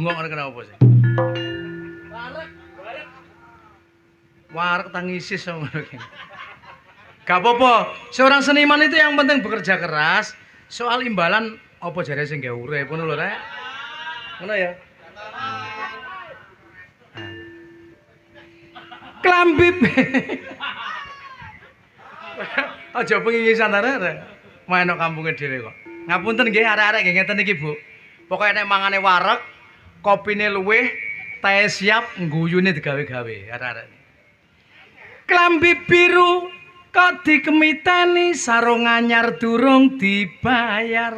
bengok kenapa sih? Warek tangisis sama gak apa-apa. Seorang seniman itu yang penting bekerja keras. Soal imbalan apa jare sing gawe urip ngono lho rek. Ngono ya. Klambi. Aja pengingisan arek. Main nang kampunge dhewe kok. Ngapunten nggih arek-arek nggih ngeten iki, Bu. Pokoke nek mangane wareg, kopine luwih, teh siap, ngguyune digawe-gawe arek-arek. Klambi biru kok dikemitani sarung anyar durung dibayar.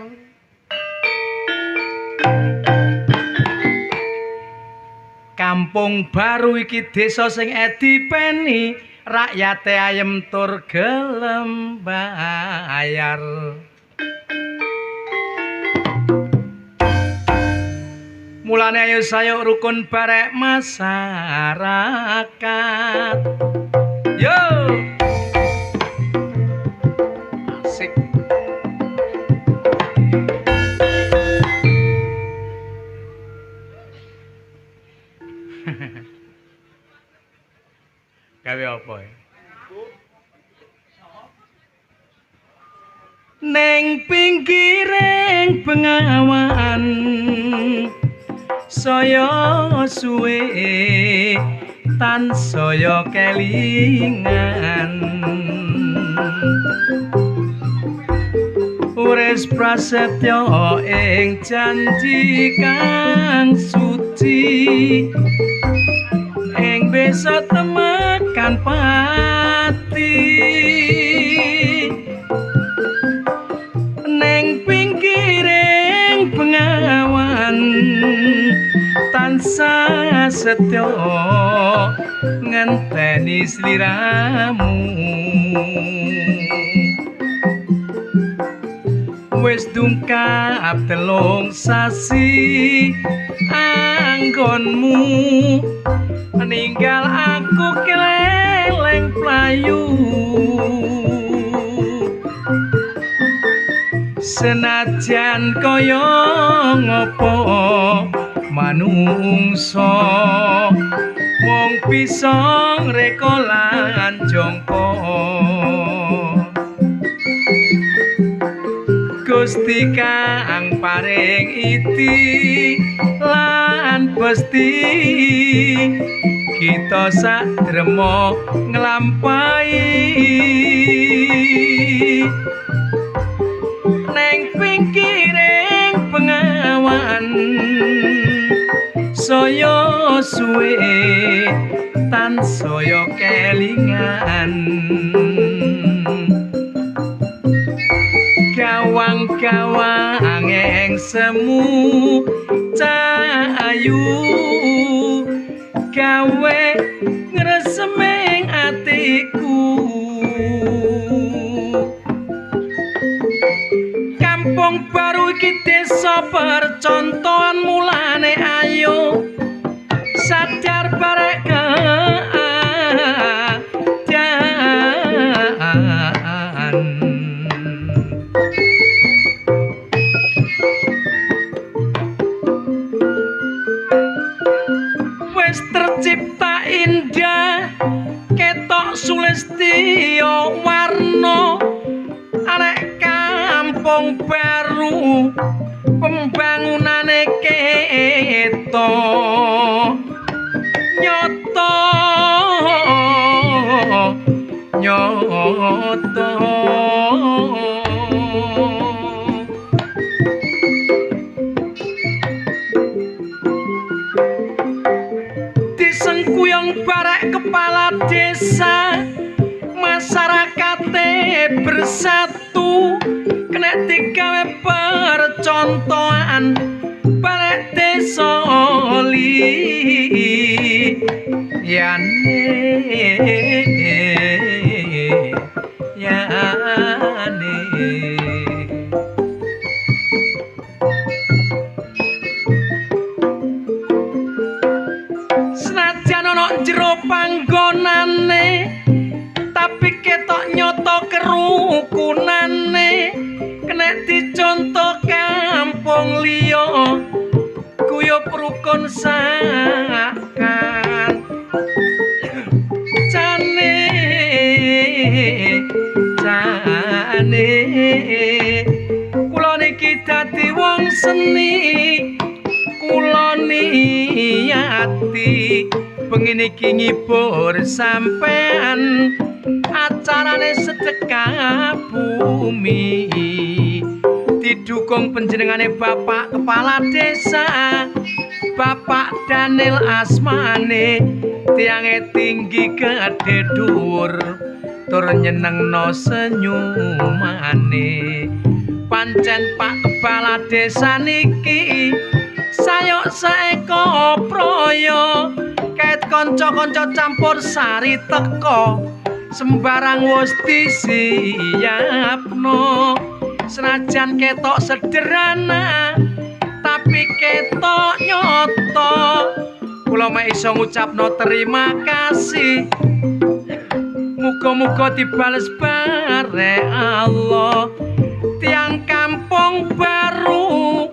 Kampung Baru iki desa sing edipeni, rakyate ayem tur gelem bayar. Mulane ayo sayo rukun barek masyarakat. Yo. Asik. Gawe apa ya? Neng pinggiring Bengawan saya suwe tansaya kelingan Ures prasetyo ing janji kang suci ing besok temekan pati neng pinggiring Bengawan tansah setya ngenteni sliramu wis dungkap telung sasi anggonmu ninggal aku keleleng playu senajan kaya ngopo manungsa wong bisa ngreka lan jangka Gusti kang paring iti lan pesti kita sadrema nglampahi neng pinggiring Bengawan saya suwe tansaya kelingan gawang-gawang ing semu cahayu gawe ngreseming atiku Kampung Baru iki desa percontohan mulane ayo sadar barek wis tercipta indah ketok sulistya warna arek Kampung Baru pembangunane ketok nyoto disengkuyung barek kepala desa masyarakate bersatu kena digawe percontohan barek desa yane senajan ana jero panggonane tapi ketok nyoto kerukunane kena dicontoh kampung liya guyub rukun masakan jane kula niki dadi wong seni kula niati bengi niki ngibur sampean acarane sedekah bumi didukung panjenengane Bapak Kepala Desa Bapak Daniel Asmane tiange tinggi gede dhuwur tur nyenengno senyumane pancen Pak Kepala Desa niki sayok saeko proyo ket kanca-kanca campur sari teko sembarang wis disiapno senajan ketok sederhana tapi ketok nyoto kula mek iso ngucapno terima kasih muga-muga dibales bare Allah tiang kampung baru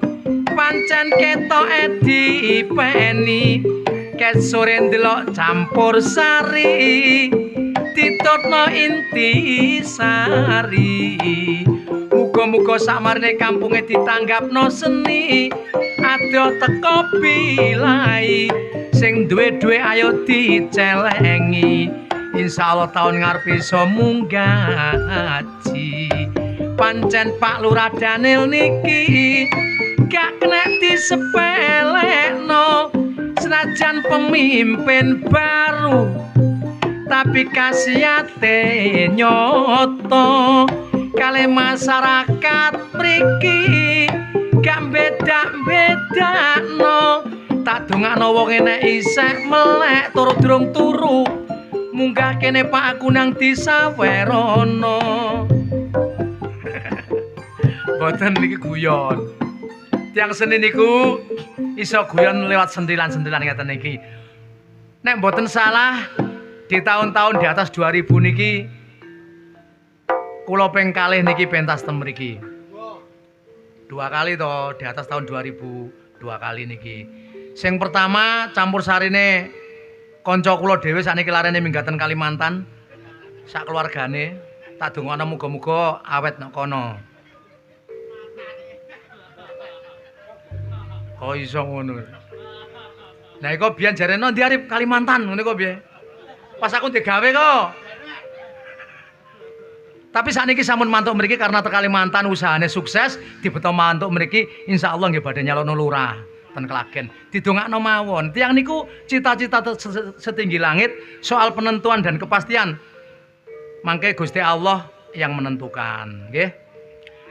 pancen ketok dipeni ket sore ndelok campur sari ditutno inti sari muga-muga sakmarene kampunge ditanggapno seni ado teko bilai sing duwe-duwe ayo dicelengi insyaallah taun ngarep iso munggah haji pancen Pak Lurah Daniel niki gak kena disepelekno senajan pemimpin baru tapi khasiate nyoto kali masyarakat mriki gak beda-bedano tak dongakno wong enek isek melek turu durung turu munggah kene Pak aku nang disawerono boten niki guyon tiang seni niku iso guyon lewat sentilan-sentilan ngeten niki nek boten salah di tahun-tahun di atas 2000 niki kula ping kalih niki pentas ten mriki. 2 kali to di atas tahun 2000 2 kali niki. Sing pertama campur sarine kanca kula dhewe sakniki larene minggaten Kalimantan. Sak keluargane tak dongono muga-muga awet nek kono. Oh iso ngono. Lah iku biyen jarene ndi arep Kalimantan ngene kok piye? Pas aku digawe kok. Tapi sakniki sampun mantuk mriki karena te Kalimantan usahane sukses dibeto mantuk mriki insyaallah nggih badhe nyalono lurah ten Klagen. Didongakno mawon. Tiyang niku cita-cita setinggi langit soal penentuan dan kepastian. Mangke Gusti Allah yang menentukan, nggih.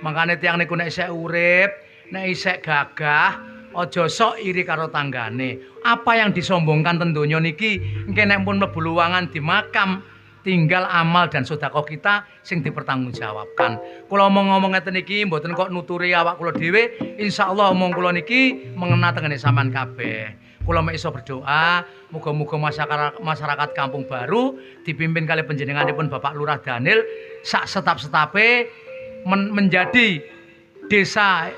Mangkane tiyang niku nek isih urip, nek isih gagah, aja sok iri karo tanggane. Apa yang disombongkan ten donya niki engke nek pun mlebu luwangan di makam tinggal amal dan sedekah kita sing dipertanggungjawabkan. Kula ngomong ngeten iki mboten kok nuturi awak kula dhewe, insyaallah omong kula niki mengena tengene sampean kabeh. Kula mek iso berdoa, muga-muga masyarakat Kampung Baru dipimpin kali panjenenganipun Bapak Lurah Daniel sak setap-setape menjadi desa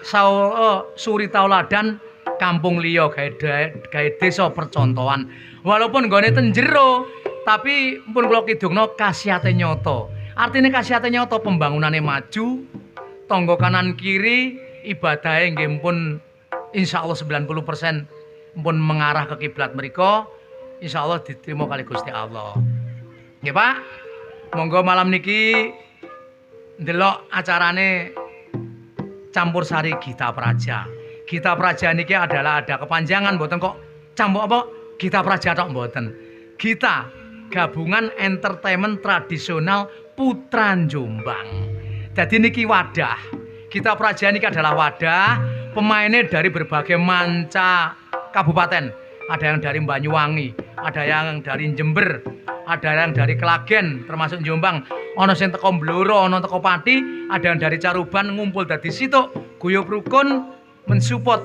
suri tauladan kampung liya gawe desa percontohan. Walaupun nggone ten jero tapi pun kula kidungno khasiate nyoto. Artine khasiate nyoto pembangunane maju, tangga kanan kiri ibadahe nggih pun insyaallah 90% pun mengarah ke kiblat mriku. Insyaallah diterima kali Gusti Allah. Nggih Pak. Monggo malam niki ndelok acarane campur sari Gita Praja. Gita Praja niki adalah ada kepanjangan mboten kok campur apa Gita Praja tok mboten. Gita Gabungan Entertainment Tradisional Putra Jombang. Jadi niki wadah. Gita Praja niki adalah wadah pemainnya dari berbagai manca kabupaten. Ada yang dari Banyuwangi, ada yang dari Jember, ada yang dari Klagen termasuk Jombang. Ono sing teko Blora, ono teko Pati, ada yang dari Caruban ngumpul dadi situk guyub rukun mensupport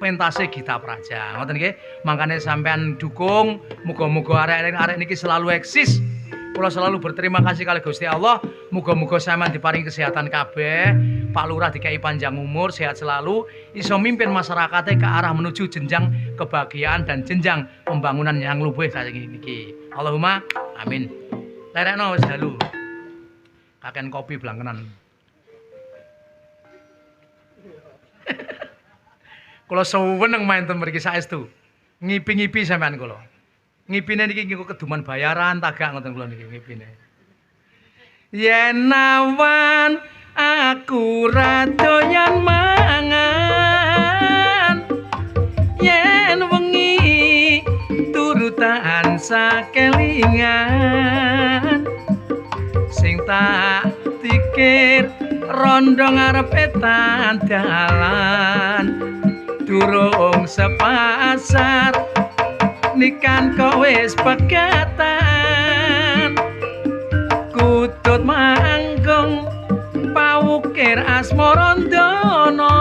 pentase Gita Praja. Ngoten nggih. Mangkane sampean dukung, muga-muga arek-arek niki selalu eksis Kula selalu berterima kasih kali Gusti Allah. Muga-muga sampean diparingi kesehatan kabeh. Pak Lurah dikai panjang umur, sehat selalu, iso mimpin masyarakatnya ke arah menuju jenjang kebahagiaan dan jenjang pembangunan yang luwih saking niki. Allahumma amin. Lerekno wis dalu. Kaken kopi blangkenan. Kula seneng main ten mriki saestu. Ngipi-ngipi sampean kula. Ngipine niki kok keduman bayaran tagak ngoten kula niki ngipine. Yen awan aku ra doyan mangan. Yen wengi turu tansah kelingan. Sing tak pikir rondo ngarepe dalan. Durung sepasar nikan kok wis pegatan. Kutut manggung pawukir asmarandono.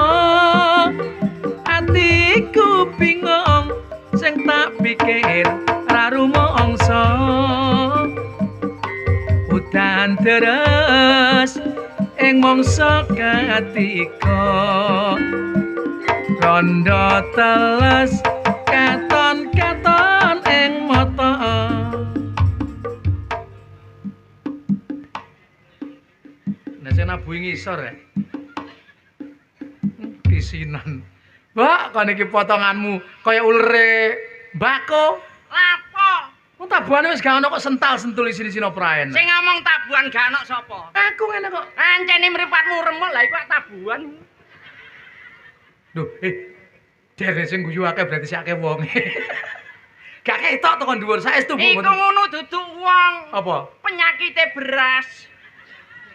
Atiku bingung sing tak pikir ra rumangsa. Udan deres ing mangsa katiga. Rondo teles katon-katon ing mata. Nek sing nabuhi ngisor ya. Kisinan. Mbak, kok niki potonganmu kaya ulere mbako. Lapo? Wong tabuhane wis gak ono kok sental-sentul isine-isine praen. Sing ngomong tabuhan gak ono sapa? Aku ngene kok. Ancene mripatmu remel lha iku tabuhan. Duh, dere sing guyu akeh berarti sik akeh wong. Gak ketok tekan dhuwur saestu Bu. Iku ngono duduk wong. Apa? Penyakite beras.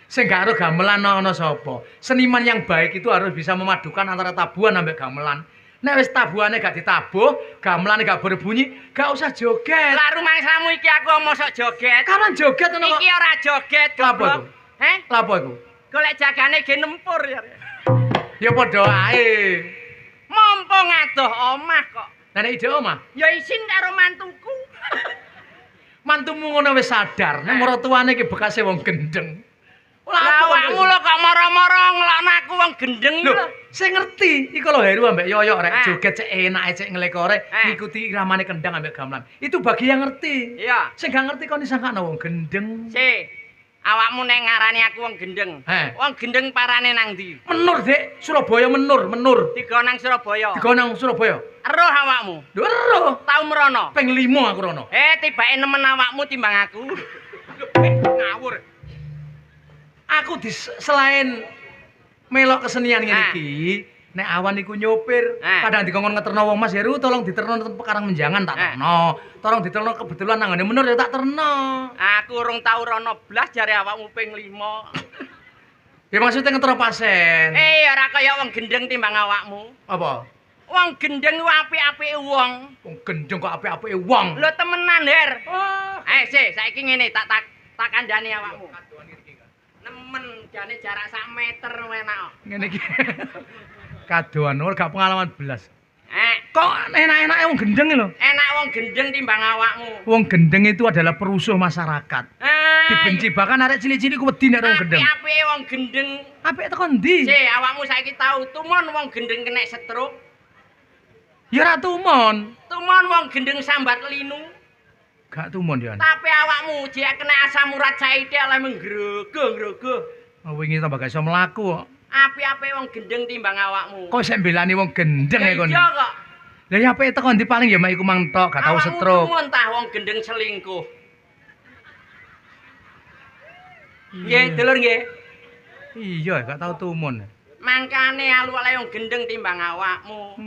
Sing gak ero gamelan ana sapa? Seniman yang baik itu harus bisa memadukan antara tabuhan sampai gamelan. Nek wis tabuhane gak ditabuh, gamelane gak berbunyi, gak usah joget. Lah rumangsamu iki aku mosok joget. Kapan joget ngono kok? Iki ora joget, Lapo goblok. iku? Heh? Lapo iku? Golek jagane ge nempur ya. Ya padha ae. Mumpung adoh omah kok. Lah nek ide omah, Ya isin karo mantuku. mantumu ngono wis sadar, nek maratuane iki bekase wong gendeng. Lah awakmu lho kok moro-moro ngelokno aku wong gendeng iki lho. lho. Sing ngerti iku lho Heru ambek Yoyok rek Ah. joget cek enake cek nglekore ngikuti iramane kendang ambek gamelan. Itu bagi yang ngerti. Iya. Sing gak ngerti kon disangkano wong gendeng. Si, awakmu nek ngarani aku wong gendeng. Wong gendeng parane nang ndi? Menur, Dik. Surabaya menur. Tiga nang Surabaya. Digo nang Surabaya. Eruh awakmu. Lho ero. Tau merono. Ping 5 aku rono. Tibake nemen awakmu timbang aku. Ngawur. Aku selain melok kesenian ngene iki, nek awan iku nyopir, kadang dikongkon ngeterno wong Mas Heru tolong diterno nang Pekarang Menjangan tak terno. Tolong diterno kebetulan nang ngene menur ya tak terno. Aku urung tau rono blas jare awakmu ping 5. Ya maksudnya ngetero pasen. Ora kaya wong gendeng timbang awakmu. Apa? Wong gendeng ku apik-apike wong. Wong gendeng kok apik-apike wong. Lho temenan, Her. Oh. Saiki ngene tak kandhani awakmu. Nemen jane jarak 1 meter enak. Ngene iki. Kadoan ora gak pengalaman belas. Kok enak-enake wong gendeng lho. Enak wong gendeng timbang awakmu. Wong gendeng itu adalah perusuh masyarakat. Dibenci bahkan arek cilik-cilik ku wedi nek wong gendeng. Apike wong gendeng. Apik teko ndi? Awakmu saiki tau tumon wong gendeng kena stroke. Ya ora tumon. Tumon wong gendeng sambat linu. Gak tumon ya. Tapi awakmu jek kena asam urat saithik oleh menggrogo-grogo. Wingi tambah gak iso mlaku kok. Apik-apike wong gendeng timbang awakmu. Kok sik mbelani wong gendeng ya kon. Iya kok. Lah ya apike teko ndi paling ya mek iku mang tok, gak tau stroke. Awakmu tumon tah wong gendeng selingkuh. Nggih, dulur nggih. Iya, gak tau tumon. Mangkane alu oleh wong gendeng timbang awakmu.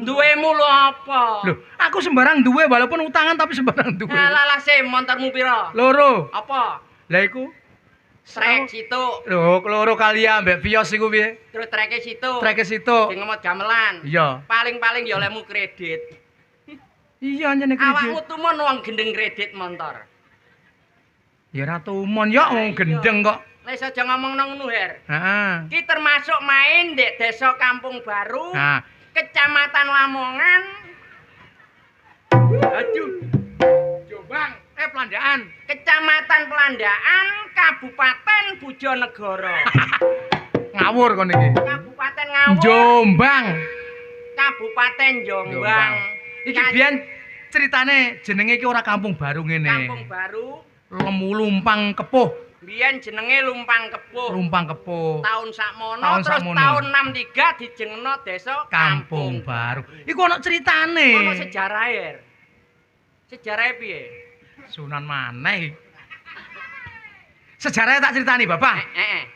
Duwemu lho apa? Loh, aku sembarang duwe walaupun utangan tapi sembarang duwe. Lah se montormu pira? Loro. Apa? Lah iku Trek situ. lho, loro kali ambek Vios iku piye? Terus treke situ. Treke situ. Sing ngemot gamelan. Iya. Paling-paling ya olehmu kredit. Iya anjene Awakmu kredit. tumon wong gendeng kredit motor. Ya ora tumon ya wong gendeng kok. Wis aja ngomong nang ngono, Her. Heeh. Ki termasuk main di Desa Kampung Baru, Nah, Kecamatan Lamongan. Aduh. Jombang. Pelandaan. Kecamatan Pelandaan, Kabupaten Bojonegoro. Ngawur kon iki. Kabupaten Ngawur. Jombang. Kabupaten Jombang. Iki biyen ceritane jenenge iki ora kampung baru ngene. Kampung Baru. Lumpang Kepuh. Biyen jenenge Lumpang Kepuh. Lumpang Kepuh. Tahun sakmono Tahun terus sakmono. tahun 63 dijengno desa Kampung Baru. Iku ana ceritane. Ono sejarah ya. Sejarahnya piye? Sunan maneh. Sejarahnya tak ceritani, Bapak.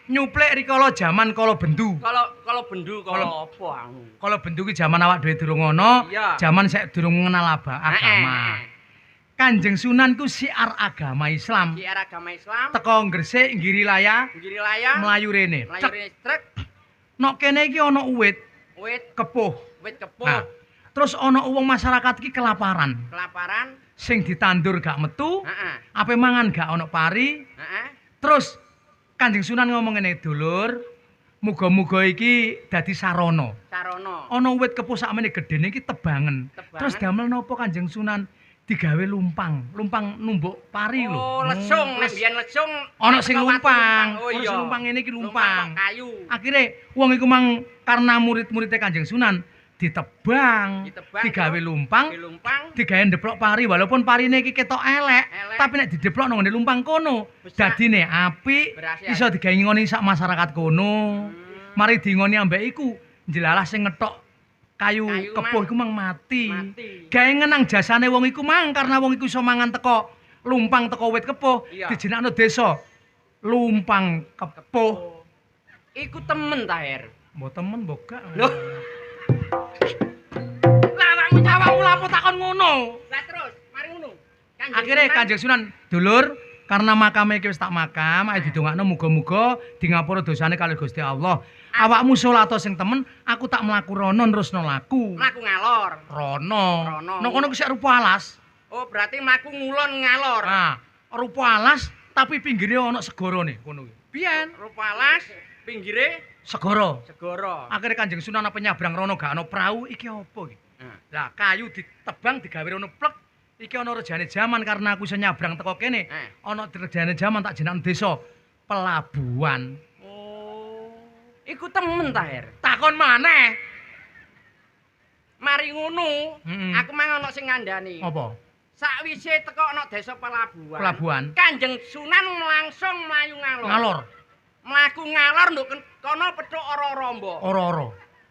Nyuplik rikala jaman kala bendu. Kalau bendu kalau apa anu? Kala bendu ki jaman awak dhewe durung ono, Iya. jaman sik durung mengenal agama. Kanjeng Sunan ku siar agama Islam. Siar agama Islam. Teko Gresik, Girilaya, Girilaya. mlayu rene. Melayu listrik. Nok kene iki ana uwit Wit kepuh. kepuh. Nah, terus ana wong masyarakat iki kelaparan. Kelaparan. Sing ditandur gak metu, Heeh. ape mangan gak ana pari. Heeh. Terus Kanjeng Sunan ngomong ngene, "Dulur, muga-muga iki dadi sarana. Sarana. Ana wit kepuh sakmene gedene iki tebangen. Tebangen. Terus damel napa Kanjeng Sunan digawe lumpang numbuk pari lho. Oh, lesung, nek biyen lesung Ana sing teko watu lumpang. Oh Ana iya. sing lumpang ngene iki Lumpang lumpang. kayu. Akhire wong iku mang karena murid-muridé Kanjeng Sunan ditebang, digawe lumpang, Di lumpang. digawe ndeplok pari walaupun parine iki ketok elek, Elek. tapi nek dideplok nang ngene lumpang kono, Besar. dadine apik, Berhasil. iso digawe ngoni sak masyarakat kono. Mari dingoni ambek iku, njelalah sing ngetok kayu Kayu kepuh mang. iku mang mati. Mati. Gawe ngenang jasane wong iku mang karena wong iku iso mangan teko lumpang teko wit kepuh, Iya. dijenakno desa Lumpang Kepuh. Iku temen ta, Her? Mbok temen mbok gak. Loh. Lah awakmu lapo takon ngono. Lah terus, mari ngono. Akhirnya Kanjeng Sunan, dulur, karena makame iki wis tak makam, ayo didongakno muga-muga di ngapura dosane kali Gusti Allah. Awakmu salat sing temen, aku tak mlaku rono nerusno laku. Mlaku ngalor. Rono. Rono. Nang kono ku sik rupa alas. Oh, berarti mlaku ngulon ngalor. Nah, rupa alas tapi pinggire ana segorone kono kuwi. Biyen Rupalas, pinggire segara. segara. Akhirnya Kanjeng Sunan apa nyabrang rono gak ana prau, iki apa iki? Lah kayu ditebang digawe rono plek. Iki ana rejane jaman karena aku iso nyabrang teko kene. Ana rejane jaman tak jenengan desa Pelabuhan. Oh. Iku temen ta, Her? Takon maneh. Mari ngono, Mm-mm. aku mang ana sing ngandani. Apa? Sakwise teko ana desa Pelabuhan. Pelabuhan. Kanjeng Sunan langsung mlayu ngalor. Ngalor. Mlaku ngalor nduk kono petuk ora-rombo. Ora-ora.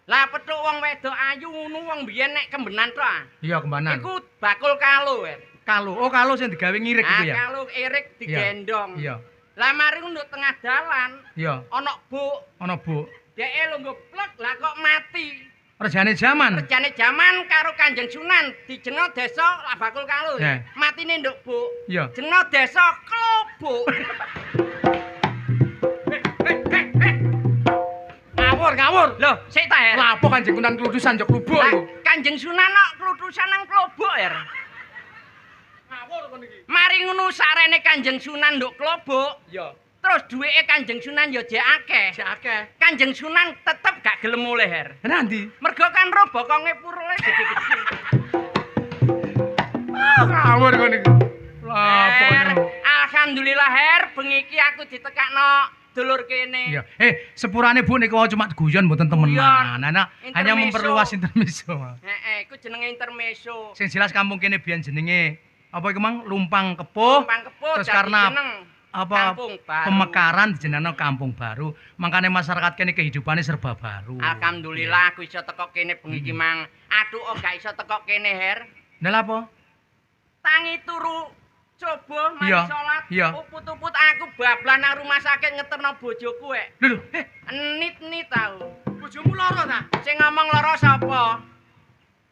Lah petuk wong wedok ayu ngono wong biyen nek kembenan to ah. Iya kembanan. Iku bakul kalu, Her. Kalu. Oh, kalu sing digawe ngirik Ah, iku ya. kalu irik digendong. Iya. Lah mari nduk tengah dalan Iya. ana buk, Ana Bu. dheke lungguh plek lah kok mati. Rejane jaman. Rejane jaman karo Kanjeng Sunan dijengno desa lah bakul kalu. Ya. Matine nduk buk. Iya. Jengno desa Klobuk. Ngawur. Loh, sik ta, Her? Lah apa Kanjeng Sunan kludusan jok lubuk Lah, iku? Kanjeng Sunan kok klutusan nang Klobuk, Her. Ngawur kon iki. Mari ngono sarene Kanjeng Sunan nduk Klobuk, Iya. terus duweke Kanjeng Sunan ya jek akeh. Sik akeh. Kanjeng Sunan tetep gak gelem mulih, Her. Nanti. Mergo kan ro bokonge purule gede-gede. Ngawur kon iki. Lah apa Her, kon? alhamdulillah, Her, bengi iki aku ditekakno dulur kene. Iya. Sepurane Bu niku cuma guyon mboten temenan. Guyon. Nah, hanya Intermezzo. memperluas intermezzo. Iku jenenge intermezzo. Sing jelas kampung kene biyen jenenge apa iku Mang? Lumpang Kepuh. Lumpang Kepuh Terus dadi karena jeneng apa Kampung Baru. pemekaran dijenengno Kampung Baru. Makanya masyarakat kene kehidupannya serba baru. Alhamdulillah aku iso teko kene bengi iki, Mang. Aduh, gak iso teko kene, Her. Lah apa? Tangi turu coba mari Iya, salat. iya. Uput-uput aku bablas nang rumah sakit ngeterno bojoku ek. Lho, Enit-enit tau. bojomu lara ta? Sing ngomong lara sapa?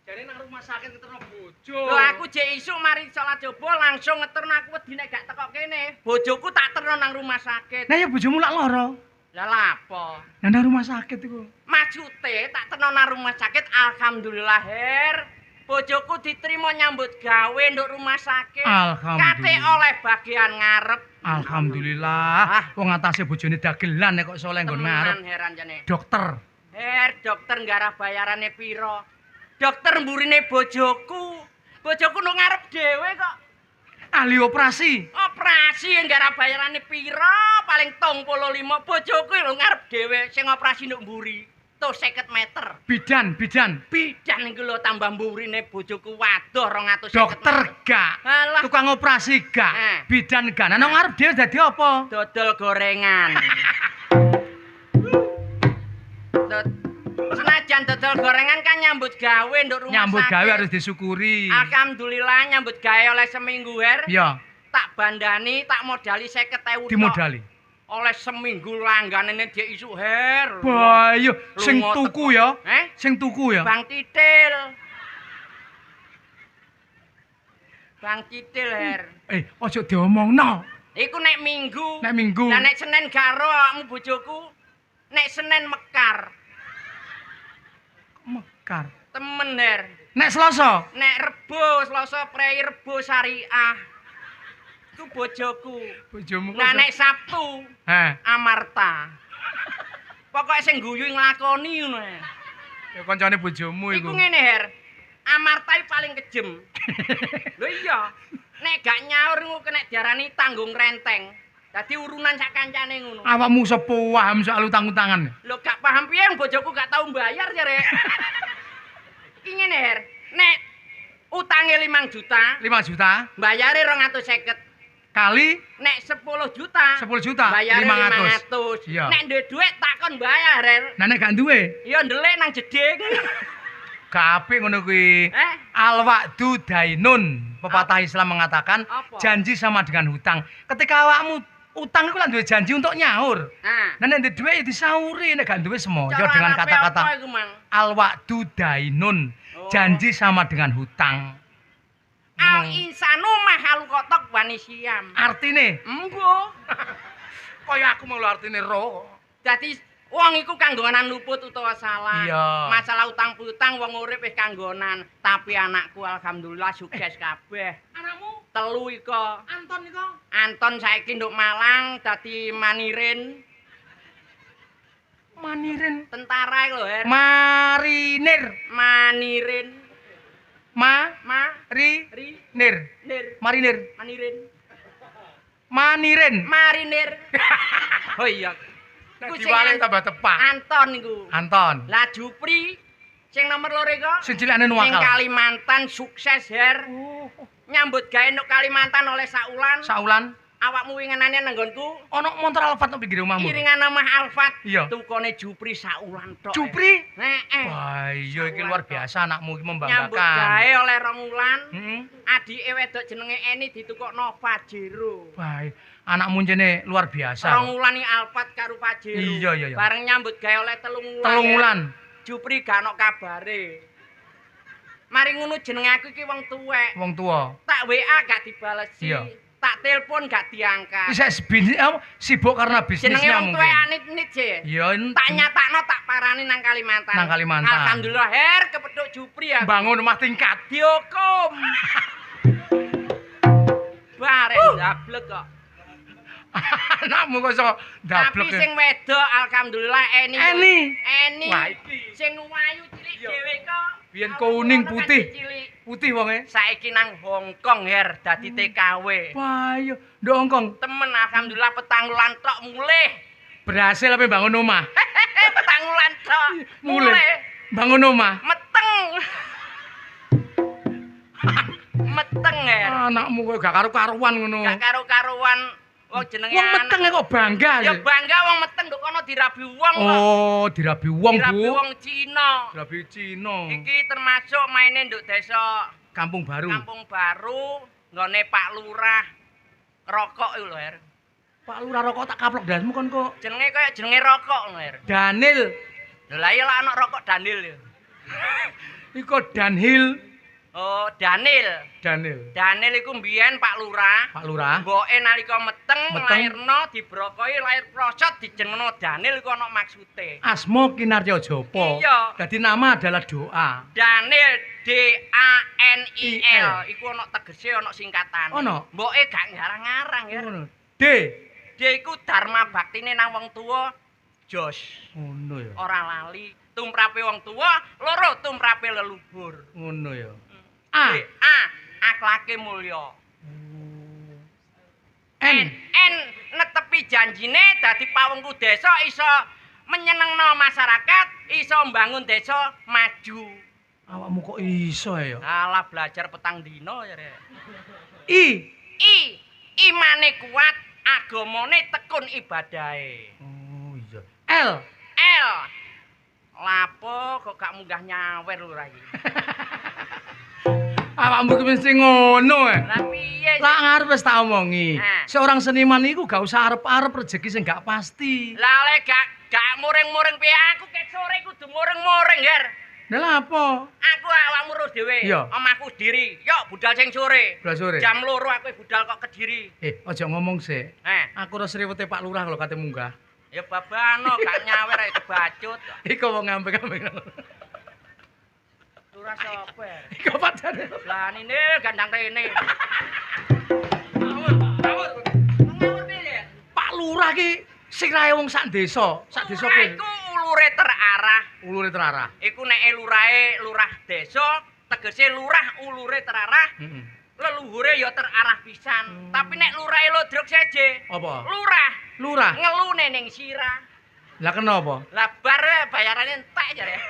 Jare nang rumah sakit keterno bojo. Lho aku jek isuk mari salat coba langsung ngeterno aku wedi nek gak teko kene. Bojoku tak terno nang rumah sakit. Nah ya bojomu lak lara. Lah lapo? Nah nang rumah sakit iku. Majute tak terno nang rumah sakit alhamdulillah, Her. Bojoku diterima nyambut gawe nduk rumah sakit. Alhamdulillah. Kate oleh bagian ngarep. Alhamdulillah. Wong atase bojone dagelan nek kok soleh nggon ngarep. Temenan heran jane. Dokter. Her, dokter nggarah bayarane piro? Dokter mburine bojoku. Bojoku nduk ngarep dhewe kok. ahli operasi. Operasi nggara bayarane pira? Paling 35. Bojoku lho ngarep dhewe sing operasi nduk mburi. Tuh 50 meter. Bidan. Bidan iku lho tambah mburine bojoku waduh 250 Dokter meter. gak. Alah. Tukang operasi gak. Bidan gak. Nah nang ngarep dhewe dadi apa? Dodol gorengan. Senajan dodol gorengan kan nyambut gawe nduk rumah Nyambut sakit. gawe harus disyukuri. Alhamdulillah nyambut gawe oleh seminggu her. Iya, Tak bandani, tak modali 50.000. dimodali. Oleh seminggu langganane dia isu her. Bayo, sing Lunga tuku teko. ya. Sing tuku ya. Bang Titil. Bang Titil her. Ojo diomongno. Iku nek minggu. Nek minggu. Lah nek Senin karo awakmu bojoku. Nek Senin mekar. Mekar. Temen her. Nek Selasa. Nek Rebo, Selasa prei Rebo syariah. Iku bojoku. Bojomu Nah nek Sabtu Amarta. Pokoke sing guyu nglakoni ngono. Ya kancane bojomu Iku iku. ngene her. Amarta iki paling kejem. Lho iya. Nek gak nyaur ngono kena diarani tanggung renteng. Dadi urunan sak kancane ngono. Awakmu sepo paham soal utang-utangan. Lho gak paham piye bojoku gak tau mbayar jare. Iki ngene her. Nek utange 5 juta, 5 juta mbayare 250. kali Nek 10 juta, 10 juta bayare 500. 500. Iya. Nek duwe dhuwit takon bayar, Her. Nah nek gak duwe, Ya ndelik nang jeding. gak apik ngono kuwi. Al-wa'du dainun. Pepatah Islam mengatakan Apa? janji sama dengan hutang. Ketika awakmu utang iku lan duwe janji untuk nyaur. Nah, Nah nek duwe ya disauri, nek gak duwe semoyo cara dengan Arabe apa kata-kata iku, Mang? al-wa'du dainun. Oh. Janji sama dengan hutang. Al insanu mahalu kotok wani siam. Artine Embo. kaya aku mau artine ro. Dadi wong iku kanggonan luput utawa salah. Iya. Masalah utang piutang wong urip wis kanggonan, tapi anakku alhamdulillah sukses kabeh. Anakmu 3 iko. Anton iko. Anton saiki nduk Malang dadi manirin Manirin. tentara lho, Her. Marinir. Manirin. Ma Ma ri ri nir. nir Marinir. manirin. Manirin. Marinir. Oh iya. Iku sing Diwale tambah tepak. Anton iku. Anton. Lah Jupri sing nomor 2 iku Sing cilikane ning nuwakal. Kalimantan sukses, Her. Nyambut gawe nduk Kalimantan oleh saulan. Saulan Awakmu winginane nang nggonku ono montor Alphard nang pinggir omahmu. iringan omah Alfat. Iya. Tukone Jupri saulan tok. Jupri. Heeh. Wah, iya iki luar biasa anakmu iki Nyambut membanggakan. gawe oleh 2 wulan. Heeh. Adike wedok jenenge Eni ditukokno Pajero. Wah, anakmu jene luar biasa. 2 wulan iki Alfat karo Pajero. Iya, iya, iya. Bareng nyambut gawe oleh 3 wulan. 3 wulan. Jupri gak ono kabare. Mari ngono jenenge aku iki wong tuwek. Wong tua. Tak WA gak dibalesi. Iya. Tak telepon gak diangkat. Bisa sibuk karena Jenenge bisnisnya wong mungkin. tuwek anit-nit je. Iya, Tak nyatakno tak parani nang Kalimantan. Nang Kalimantan. Alhamdulillah Her kepethuk Jupri ya. bangun rumah tingkat. Dihukum. Bareng dablek kok. Anakmu kok iso Tapi dablek. sing wedok alhamdulillah Eni. Eni. Eni. Wah, iki. Sing wayu cilik Iya. dhewe kok. Biyen Awakmu kuning ngono kan putih. cilik. Putih wonge. Saiki nang Hong Kong Her dadi TKW. Wah, iya, ndok Hongkong. Temen alhamdulillah petang wulan tok mulih. Berhasil apa bangun rumah? Petang wulan tok Mulih. Bangun rumah. Meteng. Meteng Her. Anakmu kok gak karu-karuan ngono. Gak karo-karuan wong jenenge Wong meteng kok bangga. Ya bangga wong meteng nduk kono dirabi wong kok. Oh, dirabi wong, Dirabi Bu. wong Cina. Dirabi Cina. Iki termasuk maine nduk desa Kampung Baru. Kampung Baru nggone Pak Lurah rokok iku lho, Her. Pak Lurah rokok tak kaplok dasmu kon kok. Jenenge kaya jenenge rokok lho, Her. Daniel. Lho lah iya lah ana rokok Daniel ya. Iku Danhil. Oh, Daniel. Daniel. Daniel iku mbiyen Pak Lurah. Pak Lurah. Mboke nalika meteng Meteng. lairno dibrokoi lair prosot dijenengno Daniel iku ana maksude. Asmo Kinarya Japa. Iya. Jadi nama adalah doa. Daniel DANIL IL. iku ana tegese ana singkatan. Ono? Mboke gak ngarang-ngarang ya. Ngono. D. Dia iku dharma baktine nang wong tuwa jos. Ngono ya. Ora lali tumrape wong tuwa, loro tumrape leluhur. Ngono ya. A. A akhlake mulya. En netepi janjine dadi pawengku desa iso menyenengno masyarakat, iso mbangun desa maju. Awakmu kok iso ya? Alah belajar petang dino ya Rek. I. Imane kuat, agamane tekun ibadahe. Oh iya. L. Lapo kok gak munggah nyawer lho ra iki. Awakmu ki mesti ngono Lah piye? Lah ngarep wis tak omongi. Nah. Seorang seniman iku gak usah arep-arep rezeki sing gak pasti. Lah lek gak muring-muring piye aku ket sore kudu muring-muring, Ger. Lah apa? Aku awakmu ro dhewe. Iya. Omahku Kediri. Yo budal sing sore. Budal sore. Jam 2 aku budal kok Kediri. Aja ngomong sik. Aku Aku ora sriwete Pak Lurah lho kate munggah. ya babano gak nyawer ae kebacut. Iku wong ngambek-ngambek. Lurah sapa? Iku padane. Lah ini gandang rene. Ngawur piye? Pak Lurah ki sing rae wong sak desa Lurah kene. iku ulure terarah. Ulure terarah. Iku nek lurahe lurah desa, tegese lurah ulure terarah. Heeh. Leluhure ya terarah pisan. Tapi nek lurahe lodrok seje. Apa? Lurah Lurah. ngelune ning sirah. Lah kenapa? Lah bar bayarane entek jare.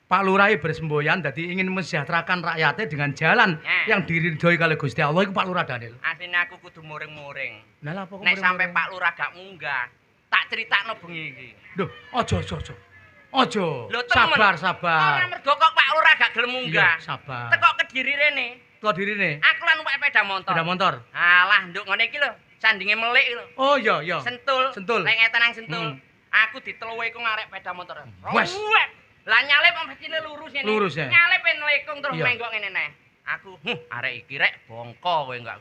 Pak Lurah bersemboyan dadi ingin mensejahterakan rakyatnya dengan jalan yang diridhoi kali Gusti Allah iku Pak Lurah Daniel. Asline aku kudu muring-muring. Lah lha apa kok Nek sampe muring-muring? Pak Lurah gak munggah, tak critakno bengi iki. Duh, aja. Aja. Lho, temen. Sabar. Ora mergo kok Pak Lurah gak gelem munggah. Iya, sabar. Teko Kediri rene. Kok dirine? Aku lan numpak sepeda motor. Sepeda motor. Alah, nduk ngene iki lho, sandinge melik lho. Oh iya. Sentul. Lek ngeten nang sentul. Aku diteluwe iku ngarek sepeda motor. Wes. Ruwet. Lah nyalip mesine lurus ngene. Lurus, ya? Nyalip nelekung terus Iya. menggok ngene neh. Aku, arek iki rek bongko kowe enggak.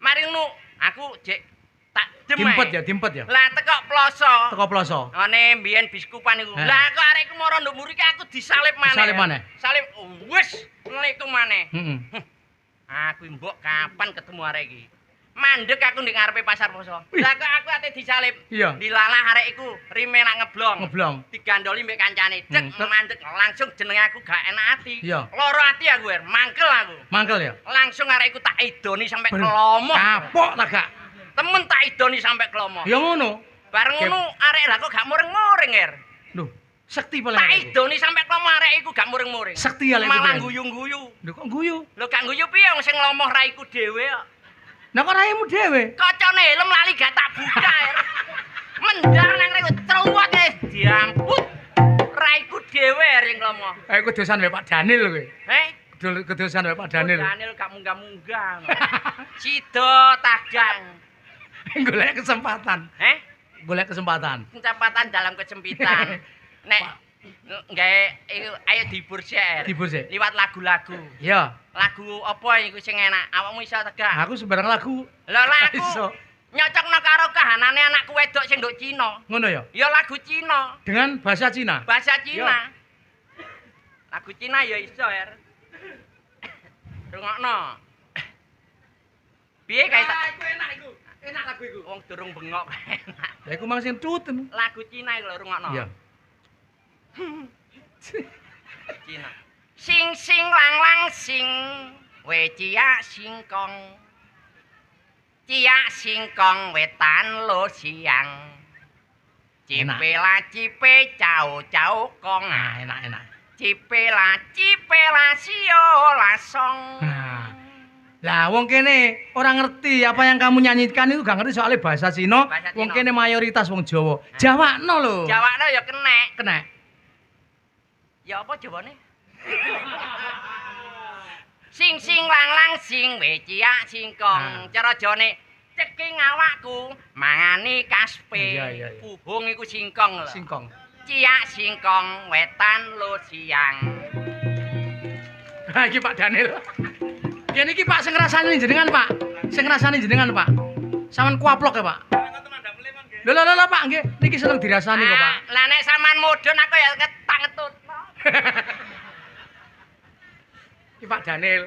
Mari ngono, aku jek tak Dimpet ya. Lah teko ploso. Teko ploso. Ngene mbiyen biskupan iku. Heh. Lah kok arek iku mara nduk mburi iki aku disalip maneh. Disalip maneh? Salip wis nelekung maneh. Heeh. Aku mbok kapan ketemu arek iki? Mandek aku ndek ngarepe pasar poso. Lah kok aku ate disalip. Iya. Dilalah arek iku rime nak ngeblong. Digandoli mbek kancane. Cek Cek. mandek langsung jeneng aku gak enak ati. Iya. Loro ati aku, mangkel aku. Mangkel ya. Langsung arek iku tak idoni sampe kelomo. Kapok ta gak? Temen tak idoni sampe kelomo. Ya ngono. Bareng ngono arek lah kok gak muring-muring, Er. Lho, sekti paling. Tak arek iku. idoni sampe kelomo arek iku gak muring-muring. Sekti ya lek Malah iku. guyu-guyu. Lho kok guyu? Lho gak guyu piye wong sing nglomoh raiku dhewe kok. Nah kok raimu dhewe? Kocone helm lali gak tak buka. Er. Mendar nang raiku truwet wis diamput. Raiku dhewe Er sing nglomoh. Aku dosan wae Pak Daniel kowe. Kedosan wae Pak Daniel. Daniel gak munggah-munggah. Sido tagang. Golek kesempatan. Golek kesempatan. Kecepatan dalam kesempitan. Nek gawe ayo dihibur share. Dihibur sik. Liwat lagu-lagu. Iya. Lagu apa iku sing enak? Awakmu iso tegak. Aku sembarang lagu. Lah lagu. Iso. Nyocokno karo kahanane anakku wedok sing nduk Cina. Ngono ya. Ya lagu Cina. Dengan bahasa Cina. Bahasa Cina. Lagu Cina ya iso, Er. Rungokno. Piye kae tak? Iku enak iku. Enak lagu iku. Wong durung bengok. Ya iku mang sing tuten. Lagu Cina iku lho rungokno. Iya. Cina. Sing sing lang lang sing we ciak singkong. Ciak singkong wetan lo siang. Cipela cipe cau cau kong. Nah, enak. Cipela sio lasong. Nah. Lah wong kene ora ngerti apa yang kamu nyanyikan itu gak ngerti soalnya bahasa Cina. Bahasa Wong Cina. kene mayoritas wong Jawa. Jawakno lho. Jawakno ya kenek. Kena. Ya apa jawane? Sing sing lang lang sing we ciak singkong. Cara jane ceking awakku mangani kaspe. Iya. Ubung iku singkong lho. Singkong. Ciak singkong wetan lo siang. Ha iki Pak Daniel. Kene iki Pak sing ngrasani jenengan, Pak. Sing ngrasani jenengan, Pak. Sampeyan kuaplok ya, Pak. Lho Pak, nggih. Niki seneng dirasani kok, Pak. Lah nek sampean mudhun aku ya tak ngetutno. Iki Pak Daniel.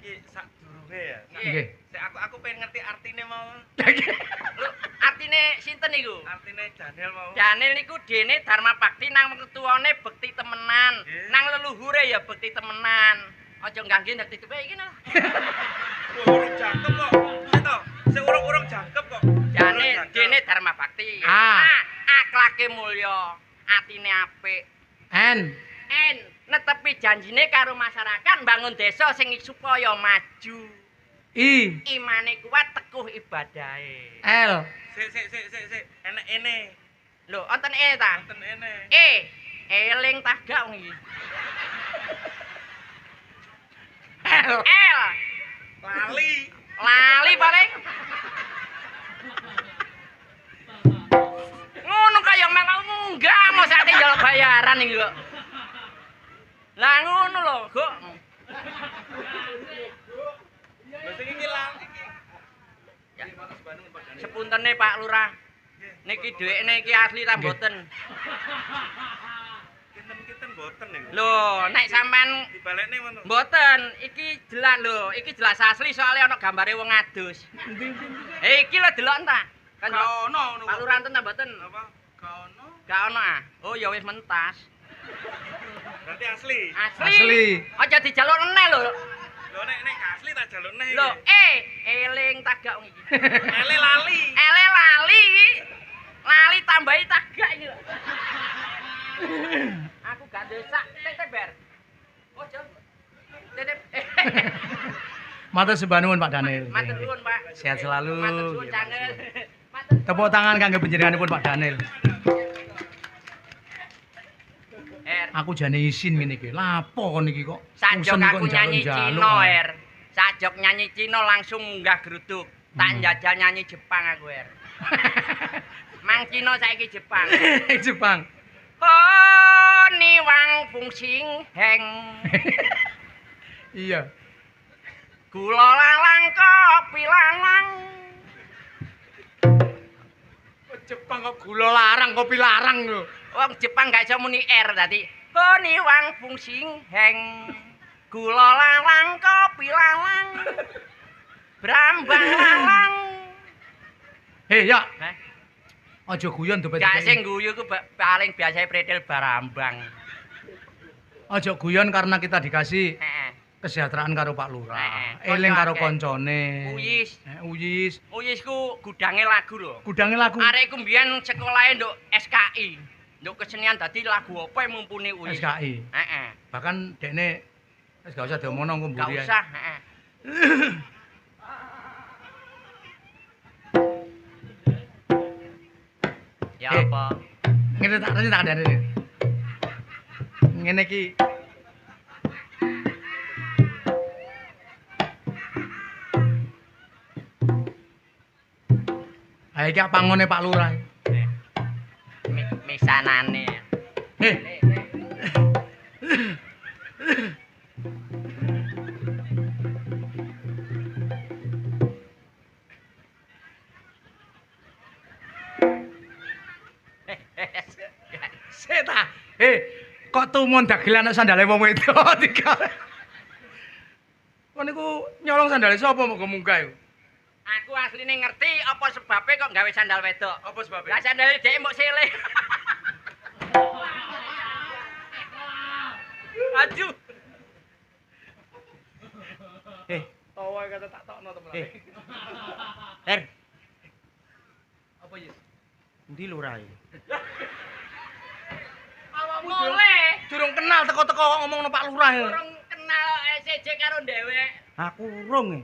Iki sak durunge ya. Nggih. Aku pengen ngerti artine mau. Lho, artine sinten iku? Artine Daniel mau. Daniel niku dene Dharma Bakti nang mertuane bekti temenan. Nggih. Nang leluhure ya bekti temenan. Aja nggangge nek dituwe iki lho. Urung jangkep kok. Itu, sing urung jangkep kok. Jane dene Dharma Bakti. Ah. Akhlake mulya, atine apik. En. Netepi janjine karo masyarakat bangun desa sing supaya maju. I. Imane kuat, teguh ibadahe. L. Sik. Enek ene. Lho, wonten ta? Wonten ene. Eling tagak wong iki. L. Lali paling. Ngono kaya melok munggah mosok tinggal bayaran iki kok. Lah ngono lho, Guk. Lha sing iki lang iki. Ya. Sepuntene Pak Lurah. Niki dhuwekne iki asli ta mboten? Kinten mboten niku. Lho, nek sampean Dibalekne ngono. mboten, iki jelas lho, iki jelas asli soalnya ana gambare wong adus. Iki lho delok ta. Kan Gak ono ngono. Pak Lurah enten ta mboten? Apa? Gak ono. Gak ono ah. Oh ya wis mentas. Berarti asli. Asli. Aja dijaluk eneh lho. Lho nek gak asli tak jaluk neh. Lho, eling tagak wong iki. Ele lali. Ele lali iki. Lali tambahi tagak iki lho. Aku gak desak, tetep ber. Oh, jam. Tetep. Matur sembah nuwun Pak Daniel. Matur nuwun, Pak. Sehat selalu. Matur nuwun, Cangel. Tepuk tangan kangge panjenenganipun Pak Daniel. Aku jane isin ngene iki. Lapo kon iki kok? Sajok Usen aku kok nyanyi njaluk-njaluk, Cina, ah. Er. Sajok nyanyi Cina langsung munggah geruduk. Tak njajal nyanyi Jepang aku, Er. Mang Cina saiki Jepang. Jepang. Oh, ni wang fungsing heng. Iya. Gula lalang kopi lalang. Jepang kok gula larang, kopi larang lho. Wong Jepang gak iso muni R tadi. Oh, ni wang fungsing heng. Gula lalang kopi lalang. Brambang lalang. Hei, ya. Heh. Aja guyon dompet. Gak sing guyu ku paling biasa pretel barambang. Aja guyon karena kita dikasih Heeh. kesejahteraan karo Pak Lurah. Heeh. Eling karo Konco koncone. Uyis. Uyis. Uyis ku gudange lagu lho. Gudange lagu Arek ku mbiyen sekolahe nduk SKI. Nduk kesenian dadi lagu apa yang mumpuni Uyis. SKI. Heeh. Bahkan dekne wis gak usah diomongno engko Gak mburi. usah, heeh. Ya apa? Ngene tak kandhane. Ngene iki. Ha iki pangone Pak Lurah. Misanane. Heh. Seta. Kok tumun dagelan nek sandale wong wedok digawe. Kon niku nyolong sandale sapa mok munggah iku? Aku asline ngerti apa sebabnya kok gawe sandal wedok. Apa sebabnya? Lah sandale dhek mbok sile. Aduh. Tawa kata tak tokno temen. Her, Apa ya? endi lurah iki? Awakmu Mulai durung kenal teko-teko kok ngomongno Pak Lurah. urung kenal SCJ karo dhewek. Aku urung.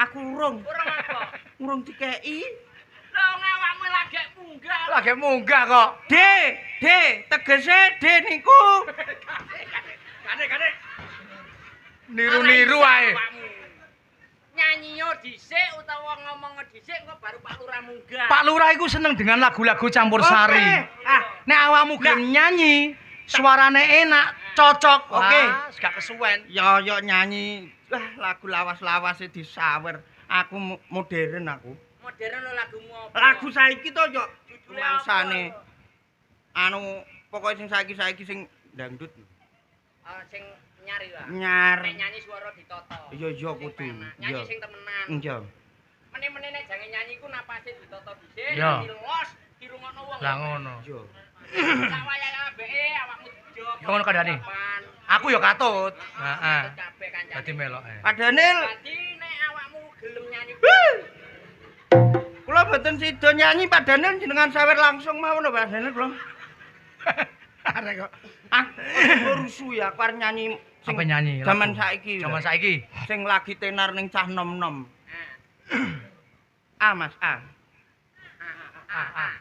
Aku urung. Urung apa? Urung dikeki. Lho ngawakmu lagi munggah. Lagi munggah kok. Tegese De niku. Kane. Niru-niru ae. Nyanyi dhisik utawa ngomong dhisik kok baru Pak Lurah munggah. Pak Lurah iku seneng dengan lagu-lagu campursari. Nek awakmu gelem nyanyi, suarane enak, cocok. Oke. gak kesuwen. Yo nyanyi lagu lawas-lawas e disawer. Aku modern aku. Modern lho lagumu apa? Lagu saiki to yo Judule mangsane. apa? Anu pokoke sing saiki sing dangdut. Sing nyari lah. Nyar. Nek nyanyi swara ditata. Iya Sing kudu. penak. Nyanyi sing temenan. Iya. Meneh-meneh nek jange nyanyi ku napase ditata dhisik, Iya. dilos, dirungokno wong. Lah ngono. Iya. Sak wayahe ambeke awakmu dijog. Ya ngono kandhane. Aku ya katut. Heeh. Kabeh kancane. Dadi melok. Padahal Dadi nek awakmu gelem nyanyi. Kula mboten sida nyanyi padahal jenengan sawer langsung mawon lho Pak Dene kula. Arek kok. Aku rusuh ya aku arep nyanyi sing Apa nyanyi? Zaman lagu? saiki. Zaman saiki. Sing lagi tenar ning cah nom-nom. A Mas A. Ah.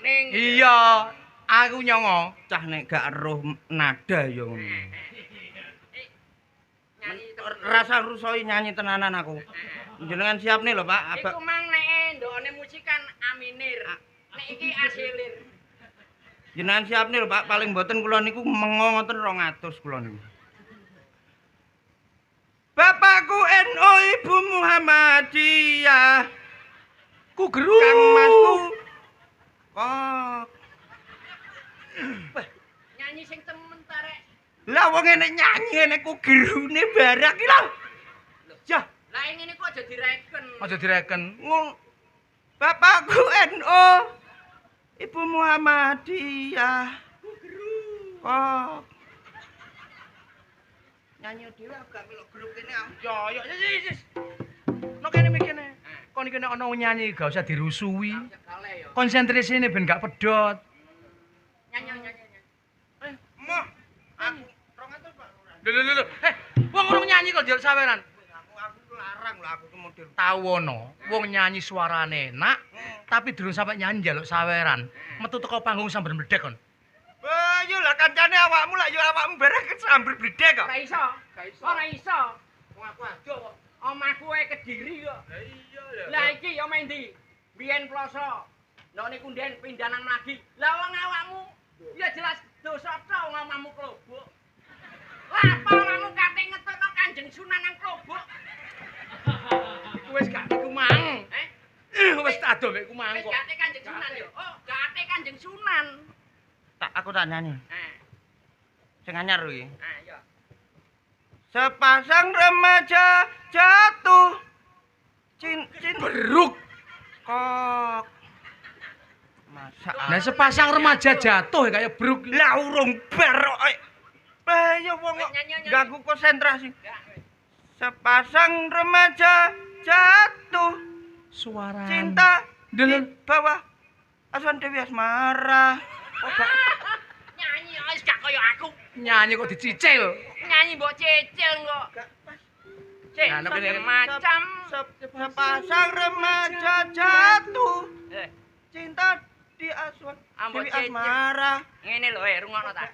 Ning. Iya, aku nyongo. Cah nek gak eruh nada ya ngono. Nyanyi Rasa rusoi nyanyi tenanan aku. Jenengan siap nih lho Pak. iku mang nek ndokne musik kan aminir. Nek iki asilir. Jenengan siap nih lho Pak. Paling mboten kula niku mengo ngoten 200 kula niku. Bapakku NU Ibu Muhammadiyah. Ku geru. Kang Masku. Kok. Nyanyi sing temen tarek. Lah wong enek nyanyi ngene ku gerune barak iki lho. Yah, Lah ngene ku aja direken. Aja direken. Bapakku NU Ibu Muhammadiyah. Kok. Nyanyi dhewe gak melok grup kene. Yo, sis. No kene mikirne. Kon iki nek ana nyanyi gak usah dirusui. Kale ya. Konsentrisine ben gak pedhot. Nyanyi. Moh, aku 200 Pak. Lho. Wong urung nyanyi kok njaluk saweran. Aku larang lho aku ke model. Tau ono, wong nyanyi suarane enak, tapi durung sampe nyanyi njaluk saweran. Metu teko panggung sambil mledek kon. Yo lah kancane awakmu lah yo awakmu bareng sambil bledek kok. Ora iso. Ora iso. Wong aku aja kok. Omahku ae Kediri kok. Lah iya ya. Lah iki yo main ndi? Biyen ploso. Nek niku ndhen pindanan lagi. Lah wong awakmu ya jelas dosa tok wong omahmu klobok. Lah apa awakmu kate ngetokno Kanjeng Sunan nang klobok? Iku wis gak niku mang. Wis tak ado mek iku mang Wis kok. kate Kanjeng Sunan yo. Oh, kate Kanjeng Sunan. Aku tak nyanyi. Sing anyar lho iki. Ya. Sepasang remaja jatuh cincin Beruk. kok. Masa Nah sepasang remaja jatuh ya kayak bruk. lah urung bar kok. Bahaya wong kok Nyanyi. ganggu konsentrasi. Ya. Sepasang remaja jatuh Suara. cinta di Delel. bawah asuhan Dewi Asmara. Nyanyi wis gak kaya aku. Nyanyi kok dicicil. Nyanyi mbok cecil kok. Cek Nah, nek ini- macam Sepasang remaja jatuh cinta di asuhan Ambok Dewi cecil. Asmara. ngene lho rungokno ta.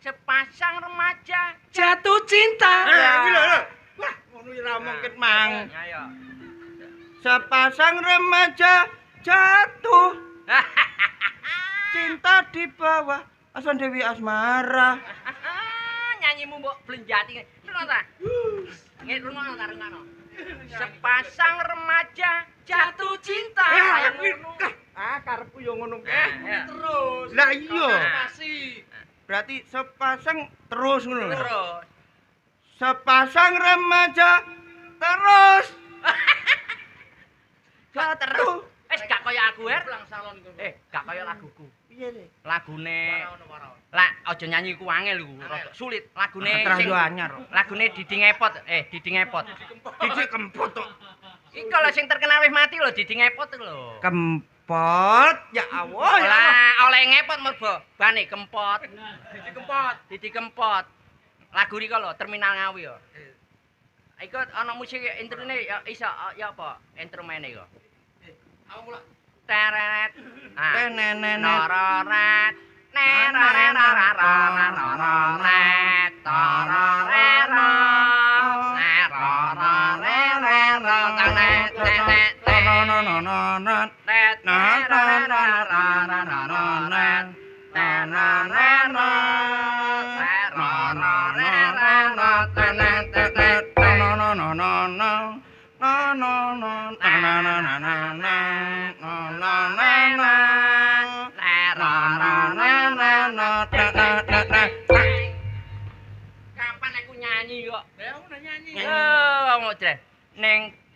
Sepasang remaja. Jatuh cinta. Iki lho. Wah, ngono ora mungkin mang. Ayo. Sepasang remaja jatuh cinta di bawah asuhan Dewi Asmara. Nyanyimu mbok blenjati. Rungokno ta. Ngene rungokno ta rungokno. Sepasang remaja jatuh cinta. Kaya ngono. Karepku yo ngono Terus. Lah iya. Kasih. Berarti sepasang terus ngono lho. Terus. Sepasang remaja terus Gak terus. Gak kaya aku, Her. Gak kaya laguku. piye le? Lagune lah aja nyanyi ku angel iku, rada sulit. Lagune Terus sing yo anyar. lagune Didi Ngepot, Didi Ngepot. Didi kempot kok. Iki kalau sing terkenal wis mati lho Didi Ngepot iku lho. Kempot ya Allah ya Allah. Lah oleh ngepot mergo bane kempot. Didi Kempot. Lagu iki lho Terminal Ngawi yo. Iku ana musik introne ya iso ya apa instrumene iku. Teret. Tenenenet. Nororet. Nerarerarararararet. Tororero. Nerorerero. Tenet. Tenet. Nonononononon. Tet. Nerarerararararet. Tenorero. Nerorerero. Tenet. Tenet. Nononononon. Nononon. Kapan aku nyanyi kok? Ya udah nyanyi. Oh,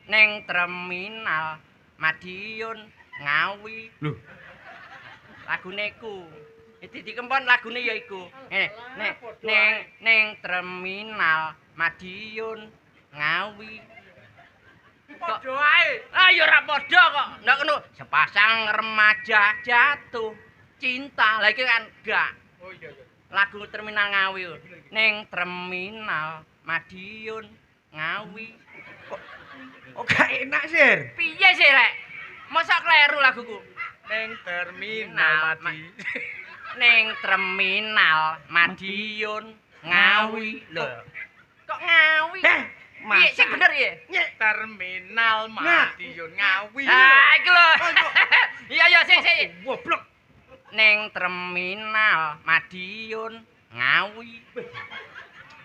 ning terminal Madiun Ngawi. Lho. Lagune ku. Didi Kempot lagune ya iku. Ning terminal Madiun Ngawi. Padha ae. Ah ya ora padha kok. Ndak ngono. Sepasang remaja jatuh cinta. Lah iki kan gak. Oh iya iya. Lagu terminal Ngawi. Ning terminal Madiun Ngawi. Oh gak enak, Sir. Piye sih rek? Mosok kleru laguku. Ning terminal mati. Ning terminal Madiun Ngawi. Lho. Kok Ngawi? Piye sing bener ya? Terminal Madiun Ngawi. Ah, iki lho. Iya iya sing. Goblok. Ning terminal Madiun Ngawi.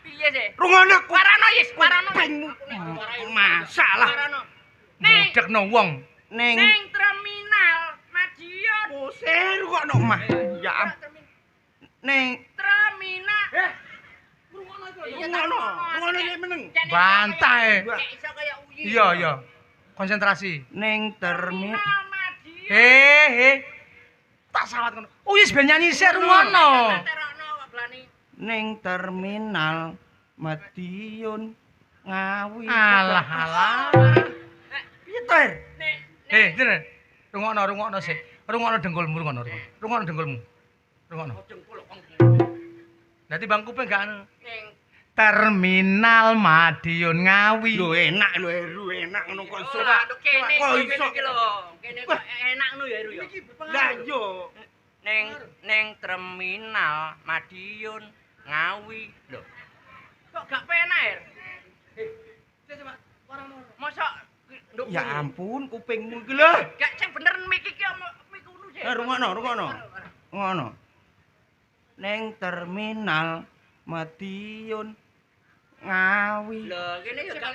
Piye sih? Rungono Warano Yis, warano. masalah. Warano. Ning Budekno wong. Ning terminal Madiun. Sir kok no mah. Ya ning Terminal. Rungono iki meneng. Bantai. Kayak iso kaya uyi. Iya. Konsentrasi. Ning terminal Madiun. He. Tak sawat ngono. Oh, wis ben nyanyi sik rungono. Terokno kok blani. ning terminal Madiun Ngawi. Alah. Piye to, Er? Jeneng. Rungokno sik. Rungokno dengkulmu, rungokno. Rungokno dengkulmu. Rungokno. Dengkul kok. Dadi bang kuping gak anu. Ning Terminal Madiun Ngawi. Lho enak lho, Eru enak ngono kok iso. Aduh kene Kok kene iso? iki lho. Kene kok enak ngono ya Ru ya. Lah yo. Ning terminal Madiun Ngawi. Lho. Kok gak penak, Er? Mosok nduk Ya ampun kupingmu iki lho. gak sing bener mik iki mik ngono sih. Rungokno. Ngono. Ning terminal Madiun Ngawi. Lho, kene yo gak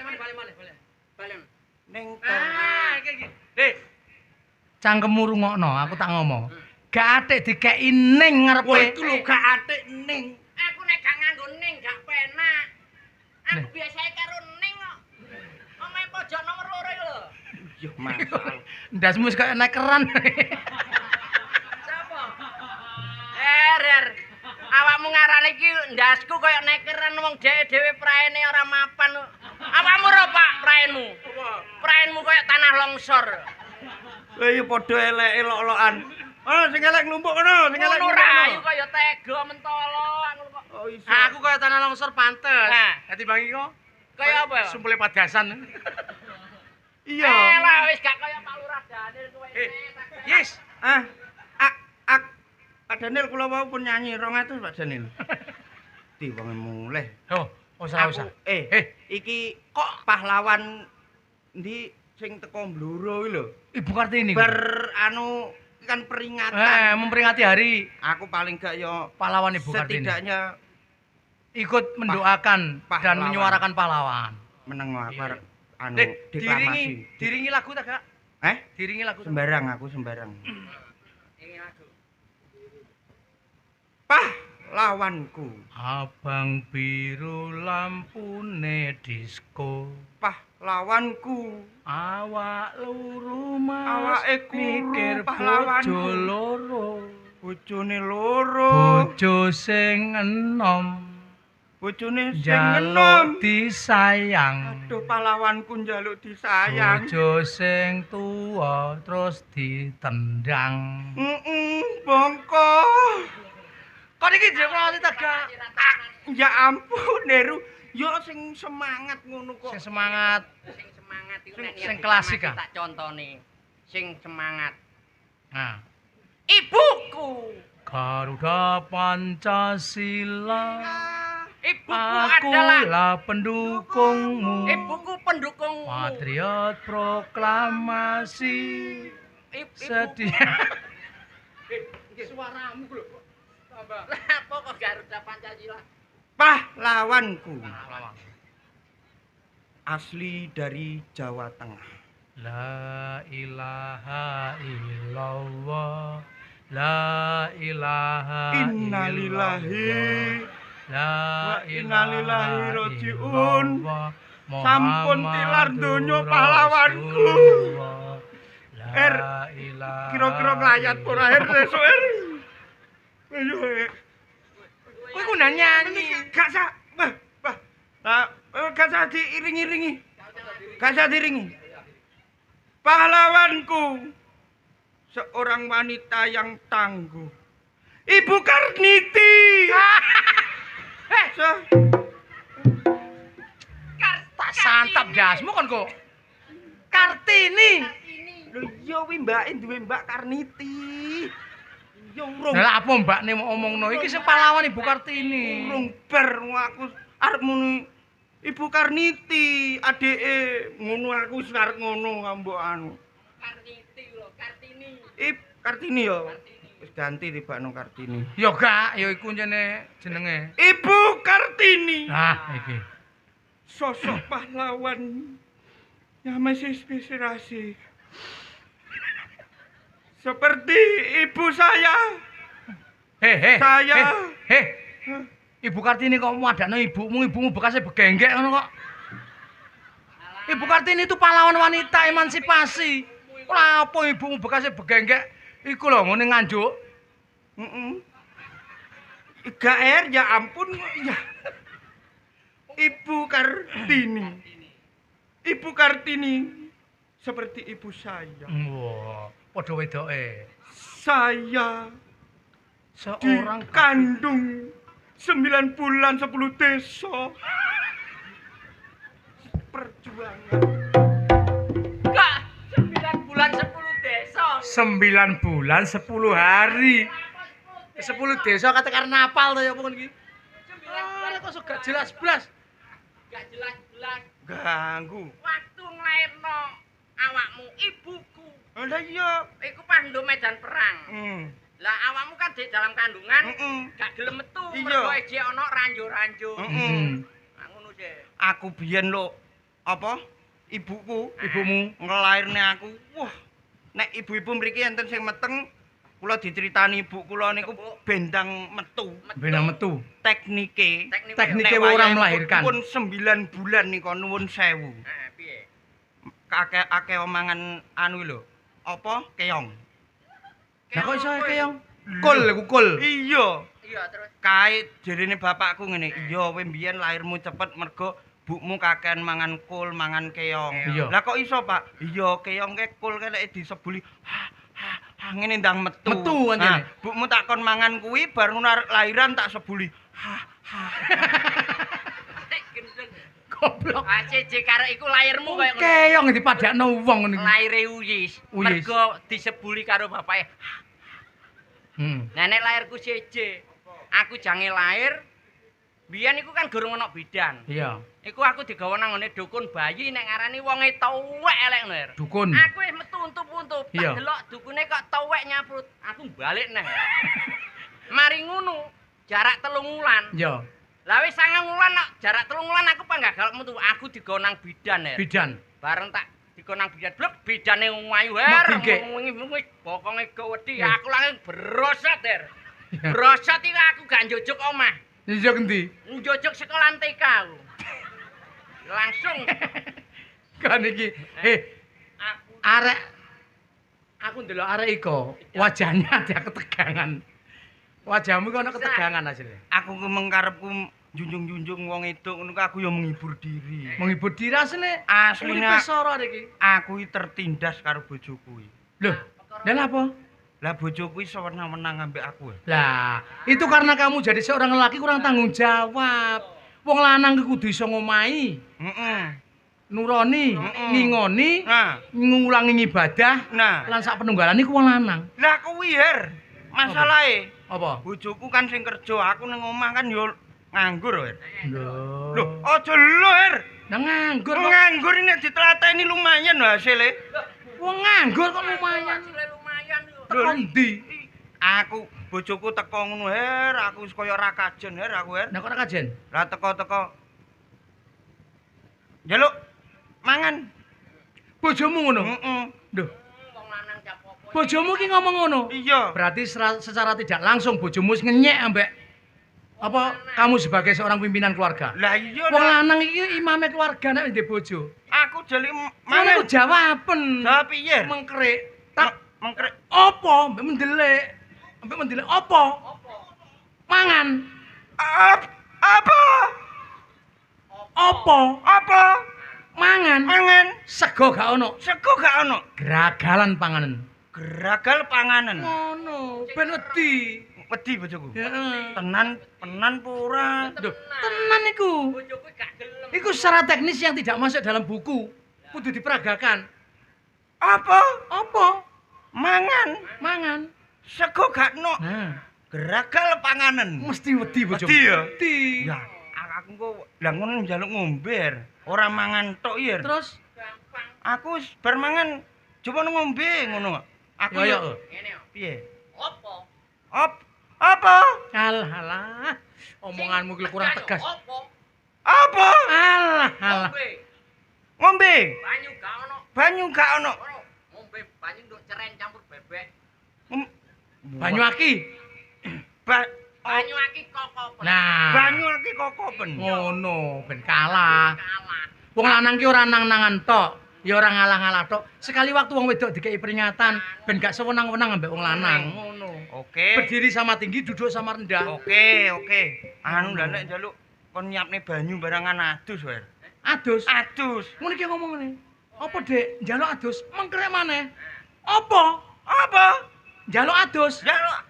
balen. Ning Iki. Heh, Cangkemmu rungokno, aku tak ngomong. Gak atik dikeki ning Wah, ngarepe. iku lho gak atik ning. Aku nek gak nganggo ning gak penak. Aku biasae karo ning kok. Omahe pojok nomor 2 iki lho. Yo masalah. Ndasmu wis kaya naik keran. Sapa? Er. Awakmu ngarani iki ndasku koyo nekeran wong dhewe praene ora mapan. Awakmu ora Pak praenmu. Praenmu koyo tanah longsor. Lah iya padha eleke lok-lokan. Sing elek nglumpuk kono, sing elek Ngono rayu koyo tega mentolo ngono kok. Oh iso. Aku kaya tanah longsor pantes. Nah. Dadi bang iki kok Kaya apa ya? sumpule padasan. Iya. Lah wis gak kaya Pak Lurah Daniel kowe. Yes. Pak Daniel kula wau pun nyanyi 200 Pak Daniel. Di wong mulih. Oh, usah. Iki kok pahlawan ndi sing teko Bluro iki lho. Ibu Kartini. Kan peringatan. Memperingati hari Aku paling gak yo pahlawan Ibu Kartini. setidaknya Ikut mendoakan dan pahlawan. menyuarakan pahlawan. meneng Iya. deklamasi. Diringi lagu tak gak? Diringi lagu. Sembarang aku sembarang. Ini lagu. Pahlawanku. Abang biru lampune disco. Pahlawanku. Awak luru mas Awake kuru, mikir pahlawanku. bojo loro. Bojone loro. Bojo sing enom Bojone sing njaluk enom. disayang. Aduh pahlawanku njaluk disayang. Bojo sing tuwa terus ditendang. Bongko. Kok iki dhewe tak gak? Ya ampun, Neru. Yo sing semangat ngono kok. Sing semangat. Sing semangat iku nek Sing klasik, ah? tak contone. Sing semangat. Nah, Ibuku. Garuda Pancasila. Ibuku Aku adalah lah pendukungmu. ibuku pendukungmu. Patriot proklamasi. Sedia. Suaramu lho. Tambah. Apa kok Garuda Pancasila? Pahlawanku. Asli dari Jawa Tengah. La ilaha illallah. La ilaha Innalillahi La wa innalillahi roji'un. illallah. Sampun tilar donya pahlawanku. Rasulullah. La Er, ilaha Kira-kira nglayat ora Er sesuk Er. Ayo. Kowe ku nang nyanyi. Gak sah. Bah. Lah, gak sah diiring-iringi. Gak sah diiringi. Pahlawanku. Seorang wanita yang tangguh. Ibu Karniti. Tak santap jasmu kon kok. Kartini. Lho iya wi mbake duwe Mbak Karniti. Iya urung. Lah apa mbakne mau omongno iki sing pahlawan Ibu Kartini. Urung bar aku arep muni Ibu Karniti, adeke ngono aku wis arep ngono mbok anu. Karniti lho, Kartini. Kartini ya. Wis ganti tibakno Kartini. Ya gak, ya iku jenenge. Ibu Kartini. Nah, iki. Sosok pahlawan yang masih inspirasi. Seperti ibu saya. Saya. Ibu Kartini kok madakno ibumu bekasnya begenggek ngono kok. Ibu Kartini itu pahlawan wanita emansipasi. Ora apa ibumu bekasnya begenggek iku lho ngene nganjuk. Heeh. Gaer ya ampun ya. Ibu Kartini. Ibu Kartini seperti ibu saya. Wah, padha wedoke. Saya Seorang kandung 9 bulan 10 desa. Perjuangan. Kak, 9 bulan 10 desa. 9 bulan 10 hari. 10 desa kate karnaval to ya apa iki? 9 bulan Kok gak jelas blas. gak jelas-jelas. Ganggu. Waktu nglairno awakmu ibuku. Lah iya. Iku pas ndo medan perang. Lah awakmu kan di dalam kandungan gak gelem metu Iya. mergo ejek ana ranjo-ranjo. Nah ngono sih. Aku biyen lho apa? Ibuku, Ibumu ngelairne aku. Wah, nek ibu-ibu mriki enten sing meteng, kula diceritani ibu kula niku bendang metu. benang metu. Teknike. Teknike Nek orang wayah melahirkan. Pun 9 bulan nika nuwun sewu. Piye? Akeh omangan anu lho. Apa? Keong. Lah kok iso keong? Kul iku kul. Iya. Iya terus Kait jarene bapakku ngene. Iya, kowe mbiyen lahirmu cepet mergo bukmu kakean mangan kul, mangan keong. Iya. Lah kok iso, Pak? Iya, keong ke kul ke nek disebuli. Ngene ndang metu. Metu anjene. Bukmu tak kon mangan kuwi bar lahiran tak sebuli. gendeng. Goblok. Acece karo iku lairmu koyo ngono. Keong dipadakno wong ngene iki. Laire Uyis. Uyis. Mergo disebuli karo bapake. Nenek lairku seje. Aku jange lair. Biyen iku kan gorong ana bidan. Iya. Iku aku digawa nang ngene dukun bayi nek ngarani wonge tuwek elek ner. Dukun. Aku wis metu untup-untup. Iya. Tak delok dukune kok tuwek nyaprut. Aku balik neh. Mari ngono, jarak 3 wulan. Iya. Lah wis 9 wulan jarak 3 wulan aku panggagal metu. Aku digawa nang bidan ner. Bidan. Bareng tak digawa nang bidan blek bidane ngumayu Mak her. bingke. Wis bokonge gawedi. Iya. Aku langsung berosot der. Berosot iki aku gak njojuk omah. Njok endi? Njojuk sekolah TK aku. Langsung Kan iki. Arek aku ndelok arek iko, wajahnya ada ketegangan. Wajahmu kok ana ketegangan asline. Aku ku mengkarepku junjung-junjung wong itu ngono aku ya menghibur diri. Menghibur diri asline. Asline Uripe soro arek iki. aku iki tertindas karo bojoku iki. Loh, lha apa? Lah bojoku iso menang ambek aku. Lah, itu karena kamu jadi seorang lelaki kurang tanggung jawab. Wong lanang kuwi kudu iso ngomahi, nuroni, ngingoni, ngulangi ibadah, Nah, lan sak penunggalan iku wong lanang. lah kuwi Her. Masalahe Apa? bojoku kan sing kerja, aku ning omah kan yo nganggur, Her. Lho. Loh, aja lho, Her. Nang nganggur kok. Nganggur ini ditlateni lumayan lho hasilnya. Wong nganggur kok lumayan. lumayan lho. Teko ndi? Aku bojoku teko ngono Her, aku wis kaya ra kajen Her aku Her. Nek kok ora kajen? Lah teko-teko njaluk mangan. Bojomu ngono? Heeh. Lho, Wong lanang japopo. bojomu ki ngomong ngono. Iya. Berarti secara tidak langsung bojomu wis ngenyek ambek apa kamu sebagai seorang pimpinan keluarga. Lah iya Wong lah. lanang iki imame keluarga nek ndek bojo. Aku jeli Mana mangan. ku jawaben. Jawab piye? Mengkrik. Tak Mengkrek. apa? Mbek mendelik. Mbek mendelik apa? Mangan. Apa? Apa? Apa? Mangan. Mangan. Sego gak ono. Sego gak ono. Geragalan panganan. Geragal panganan. Ngono, ben wedi. Wedi bojoku. Heeh. Tenan pura. Duh, tenan iku. Bojoku gak gelem. Iku secara teknis yang tidak masuk dalam buku. Kudu diperagakan. Apa? Apa? Mangan. Mangan. Sego gak ono. Nah, Geragal panganan. mesti wedi bojoku. Wedi ya? Wedi. Ya, aku kok lah ngono njaluk ngombe. Ora mangan tok ya. Terus Gampang. Aku bar mangan coba ngombe ngono. Aku yo yo. Ngene yo. piye? Apa? Apa? Alah. Omonganmu ki kurang tegas. Apa? Apa? Alah. Ngombe. Banyu gak ono. Banyu gak ono. Ora, ngombe banyu nduk ceren campur bebek. Banyu aki. Banyu aki koko. Nah, Banyu iki kokopen. ngono ben kalah. Kalah. Wong lanang ki ora nang-nangan tok, ya ora ngalah-ngalah tok. Sekali waktu wong wedok dikei peringatan ben gak sewenang-wenang ambek wong lanang. Ngono. Oke. Berdiri sama tinggi, duduk sama rendah. Oke. Anu lah nek njaluk kon nyiapne banyu barangan adus wae. Adus. Adus. Ngono iki ngomong ngene. Apa, Dek? Njaluk adus, mengkrek maneh. Apa? Apa? Njaluk adus. Njaluk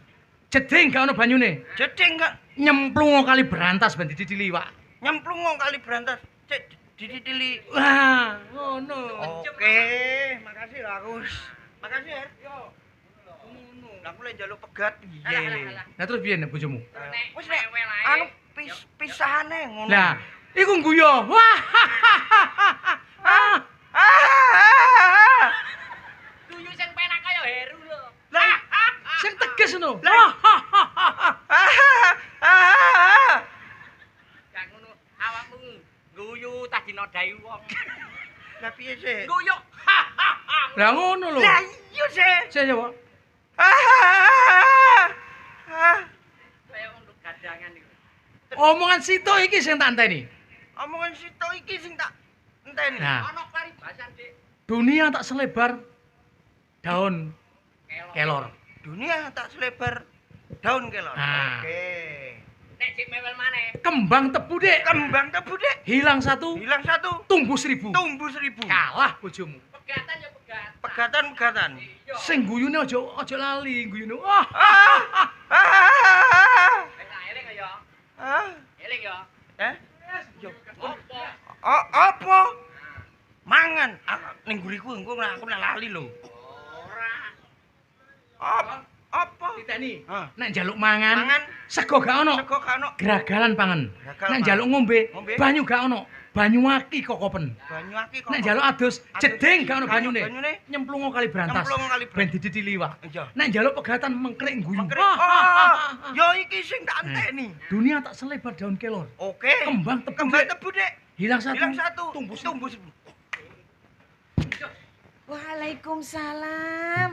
Jeding gak ono banyune. jeding gak Nyemplung kali berantas ben didili wak. nyemplung kali berantas. Cek didili. Wah, ngono. Oke, makasih lah Gus. Makasih ya. Yo. Ngono. Lah aku lek njaluk pegat piye? Alah. Nah terus piye nek bojomu? Wis nek anu pisahane ngono. Lah, iku guyu. Wah. Guyu sing penak kaya Heru lho. Lah, Sing tegas ngono. Gak ngono. Awakmu guyu tadi nodai wong. lah piye sih? Guyu. Lah ngono lho. Lah iya sih. Saya jawab. Kaya untuk gadangan iku. Omongan Sito iki sing tak enteni. Omongan Sito iki sing tak enteni. Nah, Ono paribasan, Dik. dunia tak selebar daun kelor. Dunia tak selebar daun kelor. Nah. Oke. Nek sik mewel maneh. Kembang tebu, Dek. Kembang tebu dek. Hilang satu, Hilang satu, tumbuh 1000. tumbuh 1000. Kalah bojomu. Pegatan ya pegatan. Pegatan. Iya. Sing guyune aja lali, guyune. Wah. Wis eling ya. Ah. Eling ya. Yo. Apa? Apa? Mangan. Ning guriku engko aku nak lali lho. Ora. Apa? Titeni. Hah. Nek njaluk mangan, Mangan. sego gak ono. Sego gak ono. Geragalan pangan. Geragalan Nek pangan. njaluk ngombe, Ngombe. banyu gak ono. Banyu aki kokopen. Banyu aki kok. Nek njaluk adus, jeding gak ono banyune. Banyune. Nyemplung kali berantas. Nyemplung kali Ben dididili wak. Iya. Nek njaluk pegatan mengkrik guyu. Mengkrik. Wah. Yo iki sing tak enteni. Dunia tak selebar daun kelor. Oke. Kembang tebu, Kembang Dek. tebu, Dek. Hilang satu. Hilang satu. Tumbuh Tumbuh 1000. Waalaikumsalam.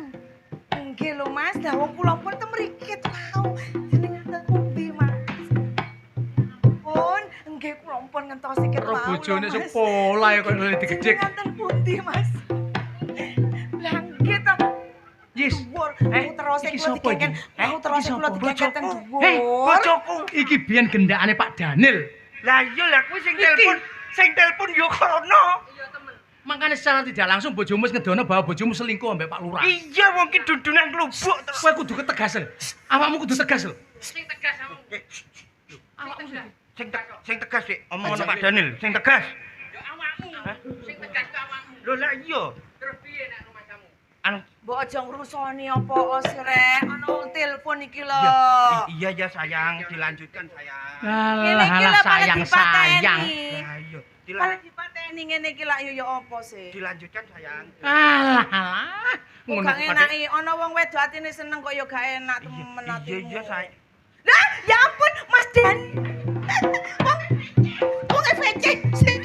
Nggih lho Mas, dah wong kula pun temriki tau. Jenengan teng pundi Mas? Pun nggih kula pun ngentosi ket Karo wau. bojone lho, sing Mas. pola ya kok digedhek. Jenengan teng pundi Mas? Lah nggih to. Yes. Dhuwur, terus iki kula sapa dikeken. iki? Terus Iki kula sapa? dikeken teng Bojoku. dhuwur. Bojoku. Iki biyen gendakane Pak Daniel. Lah iya lah kuwi sing Iki. telepon yo kono. Iya temen. Makanya secara tidak langsung bojomu wis ngedono bahwa bojomu selingkuh ambek Pak Lurah. Iya wong ki dudunan klubuk terus. Kowe kudu ketegas lho. Awakmu kudu tegas lho. Sing tegas kamu. Awakmu sing Sing tegas Dik, omong Pak Daniel, sing tegas. Ya awakmu. Sing tegas ke awakmu. Lho lah iya. Terus piye nek rumah kamu? Anu Mbok aja ngrusoni apa sih rek. Ana telepon iki lho. iya ya sayang, dilanjutkan sayang. Alah, alah sayang. Lah iya, Kalau dipateni ngene iki lak yo ya apa sih? dilanjutkan sayang. Alah. Ngono Gak pada enaki, ana wong wedok atine seneng kok ya gak enak temen atimu. Iya sayang. Lah, ya ampun, Mas Dan. Wong FVC sih.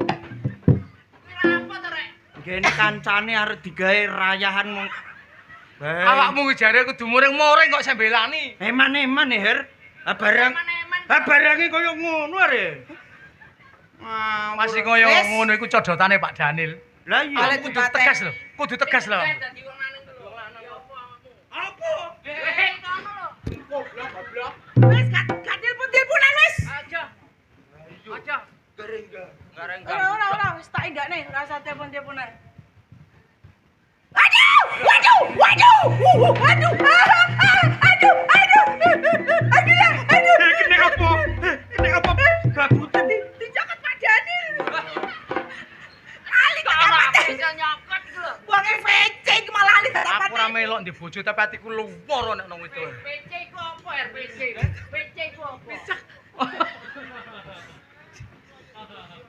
Kuwi apa to rek? Gene kancane arep digawe rayahan mong. awakmu jare kudu muring-muring kok sembelani. Eman-eman ya, Her. Lah barang Eman-eman. barange koyo ngono are. Masih kaya Wes. ngono iku codotane Pak Daniel. Lah iya. Ale Kudu dibate. tegas lho, kudu tegas lho. Dadi wong lanang ku lho. Ya apa awakmu? Apa? Eh, ngono lho. Goblok. Wis gak telepon-teleponan wis. Aja. Aja. Gareng Ora wis tak enggakne, ora usah telepon-teleponan. Aduh! Waduh! Waduh! Waduh! Aduh! Aduh! Kene apa? Kene apa? Bagutan iki. Dicaket Pak Daniel. Ali Kok ora ketapate. bisa nyokot ku lho. Wong VC iki malah ali Aku ora ketapate. melok ndi bojo tapi atiku luwur nek nang itu. PC ku apa RPC? PC ku apa?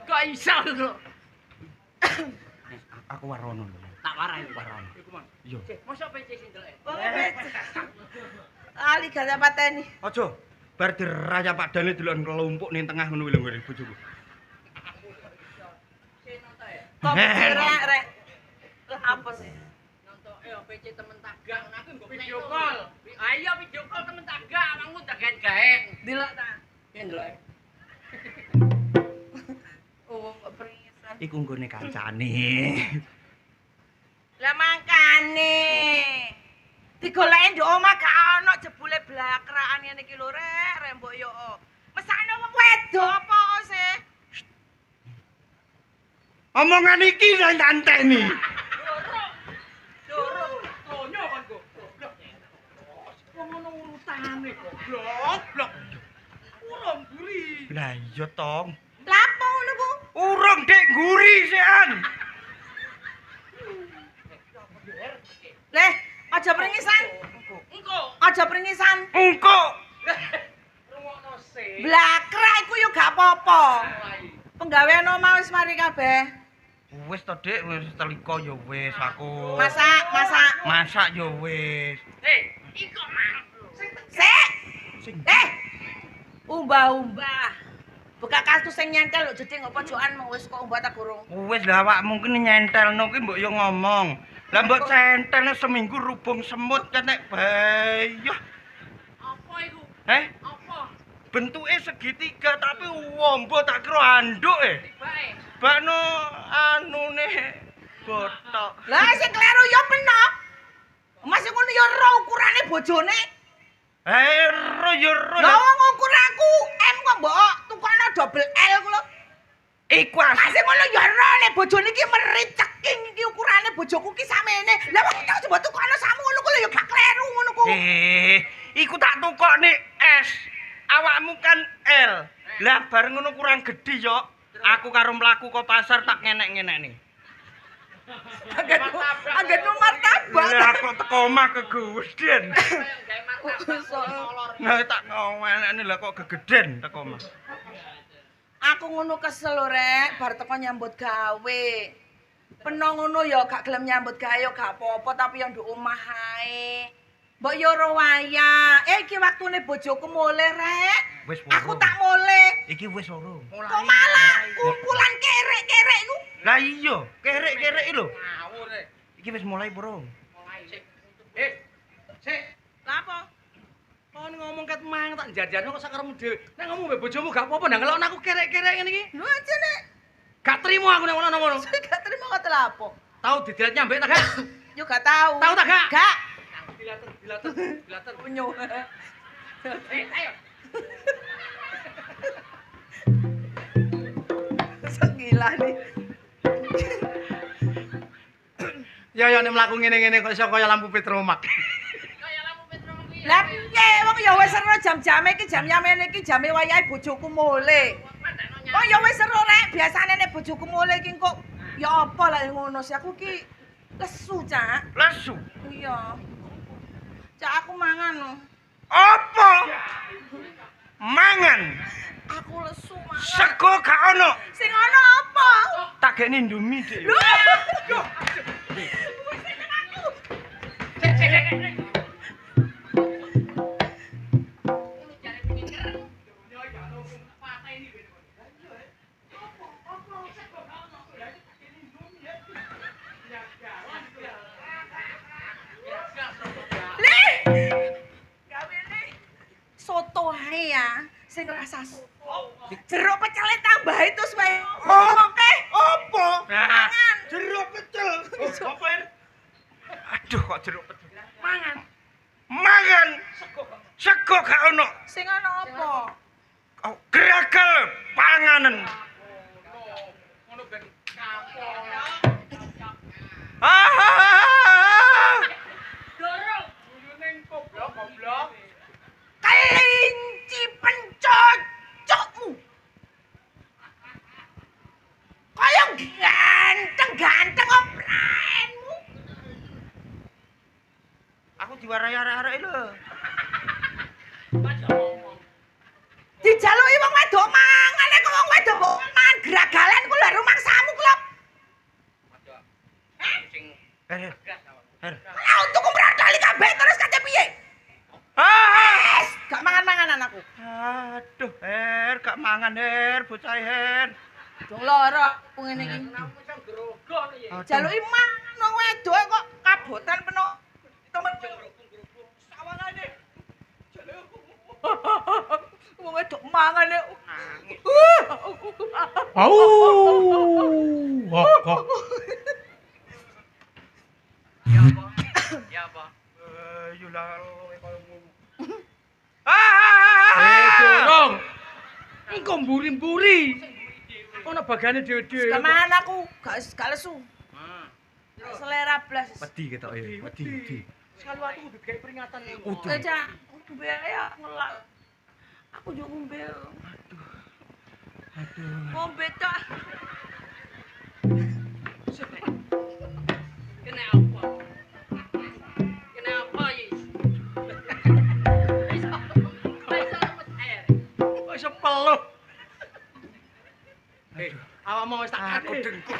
Kok iso lho? Aku warono lho. Tak warai warai. Iku mang. Iya. Mosok PC sing delok. Wong VC. Ali gak ketapateni. Aja bar diraya Pak Daniel deloken kelompok ning tengah ngono lho ngene bojoku. Kok rek. Lah apa sih? Nonton PC temen tagang aku mbok video call. Ayo video call temen tagang, awakmu dagen-gaen. Delok ta. Ya ndelok. Oh, peringisan. Iku nggone kancane. Lah mangkane. Digoleki nduk omah gak ono jebule blakrakan ngene iki lho rek mbok yo. Mesakno wong wedok apa sih? Omongan iki sing tanteni. Dorong, tonyo kan kok. Goblok. Wong ngono urutane goblok. Urung guri. Lah iya tong. Lah apa ngono ku? Urung dek guri sean. Leh, aja peringisan. Engko Aja peringisan. Engko. rungokno sih. Blakrak iku yo gak apa-apa. Mulai. Penggawean omah wis mari kabeh. Wis to Dik, wis teliko ya wis aku. Masak. Masak ya wis. Iko mang. Sik. Sing Umbah-umbah. Buka kartu sing nyentel lho jeding apa jokan mung wis kok umbah ta gurung. wis lah awak mungkin nyentelno ki mbok yo ngomong. Lah mbok centelne seminggu rubung semut kenek bae. Apa iku? Apa? Bentuke segitiga tapi wombo tak kira anduk Bae. Bakno anune botok. Lah sing kleru yo penop. Mas ngono yo ro ukurane bojone. Ro yo ro. Lah wong ukur aku M kok mbok tukokno double L ku lho. Iku Mas ngono yo ro nek bojone iki merit ceking iki ukurane bojoku ki samene. Lah wong iki coba tukokno samu ngono ku lho yo gak kleru ngono ku. Iku tak tukokne S. Awakmu kan L. Lah bareng ngono kurang gedhi yo. Aku karo mlaku kok pasar tak ngenek-ngenekne. Anggen martabak. Lah kok teko omah kegeden. Gawe martabak kolor. Nah tak ngowenekne lah kok gegeden teko omah. Aku ngono kesel lho rek, bar teko nyambut gawe. Peno ngono ya gak gelem nyambut gawe ya gak apa-apa tapi ya nduk omah ae. Mbok yo ora wayah. Iki waktune bojoku mulih rek. Wis Aku tak mulih. Iki wis urung. Kok malah kumpulan kerek-kerek iku. Lah iya, kerek-kerek iki lho. Ngawur e. Iki wis mulai burung. Mulai sik. Sik, Lah apa? kon ngomong ket mang tak jajarno kok sakarepmu dhewe. Nek ngomong mbek bojomu gak apa-apa ndak ngelokno aku kerek-kerek ngene iki. Lho aja nek Gak trimo aku nek ngono. gak terima kok lapo. Tahu didilat nyambek ta gak? Yo gak tahu. Tahu tak gak? Gak. Dilater. Punyo. Ayo. Segila nih. Ya nek mlaku ngene-ngene kok iso kaya lampu petromak. Kaya lampu petro kuwi. Lah piye wong ya wis ero jam-jame iki jam-jame iki jame wayahe bojoku mulih. Oh ya wis ero rek, biasane nek bojoku mulih iki kok ya apa lah ngono sih aku ki lesu, Cak. Lesu. Iya. Cak aku mangan lho. Apa? Mangan. Aku lesu mangan. Sego gak ono. Sing ono apa? Tak gekne Indomie, Dik. Lho. Soto ae ya, sing rasa jeruk pecele tambah itu suwe. Oh. Oke. Apa? Mangan. Jeruk pecel. Apa ya? Aduh kok jeruk pecel. Mangan. Mangan. Sego gak ono. Sing ana apa? Oh, geragal panganan. Ngono ben kapok. Ah! Dorong. Guyune goblok. Kelinci pencocokmu. Kaya ganteng oprenmu. Aku diwarai arek-arek lho. Dijaluki wong wedok mangan nek wong wedok kok mangan geragalan ku lho rumangsamu ku lho. Her. Lah untukku mratali kabeh terus kate piye? Ah! Gak mangan-manganan aku. Aduh, Her, gak mangan Her, bocah Her. Dong lara ku ngene iki. Aku iso grogon ya. Jaluki mangan wong wedok kok kabotan penuh temen sawangane. Wong wedok mangan nek. Au. Kok. Ya apa? Ayo lah koyo ngono. Ah! Dorong. Engko mburi-mburi. Ono bagane dhewe-dhewe. Gak mangan aku, gak lesu. Selera blas. Wedi ketok ya, wedi. Sekali waktu kudu gawe peringatan iki. Udah, Cak. Ngombe ya ngelak. Aku yo ngombe. Aduh. Ngombe, Cak. Kena apa? Kena apa iki? Kok iso peluh. Awakmu wis tak aku dengkul.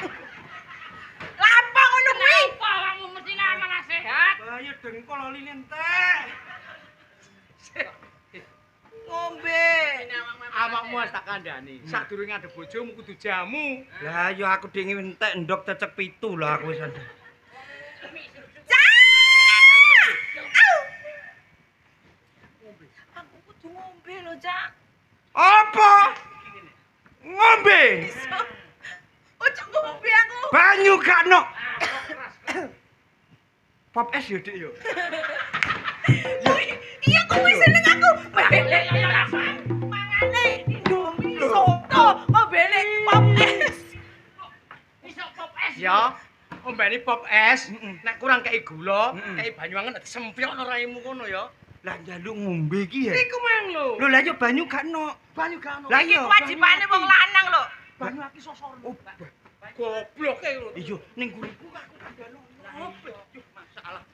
Lapang ngono kuwi. Apa awakmu mesti malah sehat? Ayo dengkul oli entek. Ngombe. Awakmu wis tak kandhani. Sadurunge ngadep bojomu kudu jamu. Lah yo aku dhewe entek ndok cecek 7 lah aku wis. Aku kudu ngombe lho, Cak. Apa? Ngombe. Ojo ngombe aku. Banyu gak ono. Pop es yo, Dik yo. Iya kuwi seneng aku. Mangane Indomie soto, ngombene pop es. Iso pop es. Ya, ombeni pop es. Nek kurang kei gula, Mm-mm. kei banyu angen sempyokno raimu kono ya. Lah njaluk ngombe iki ya. Iku mang lho. Lho lah yo banyu gak ono. Banyu gak ono. Lah Iki iya. kewajibane wong lanang lho. Banyu aki sosormu. Goblok e lho. Iya, ning guriku aku kandhano. Masalah.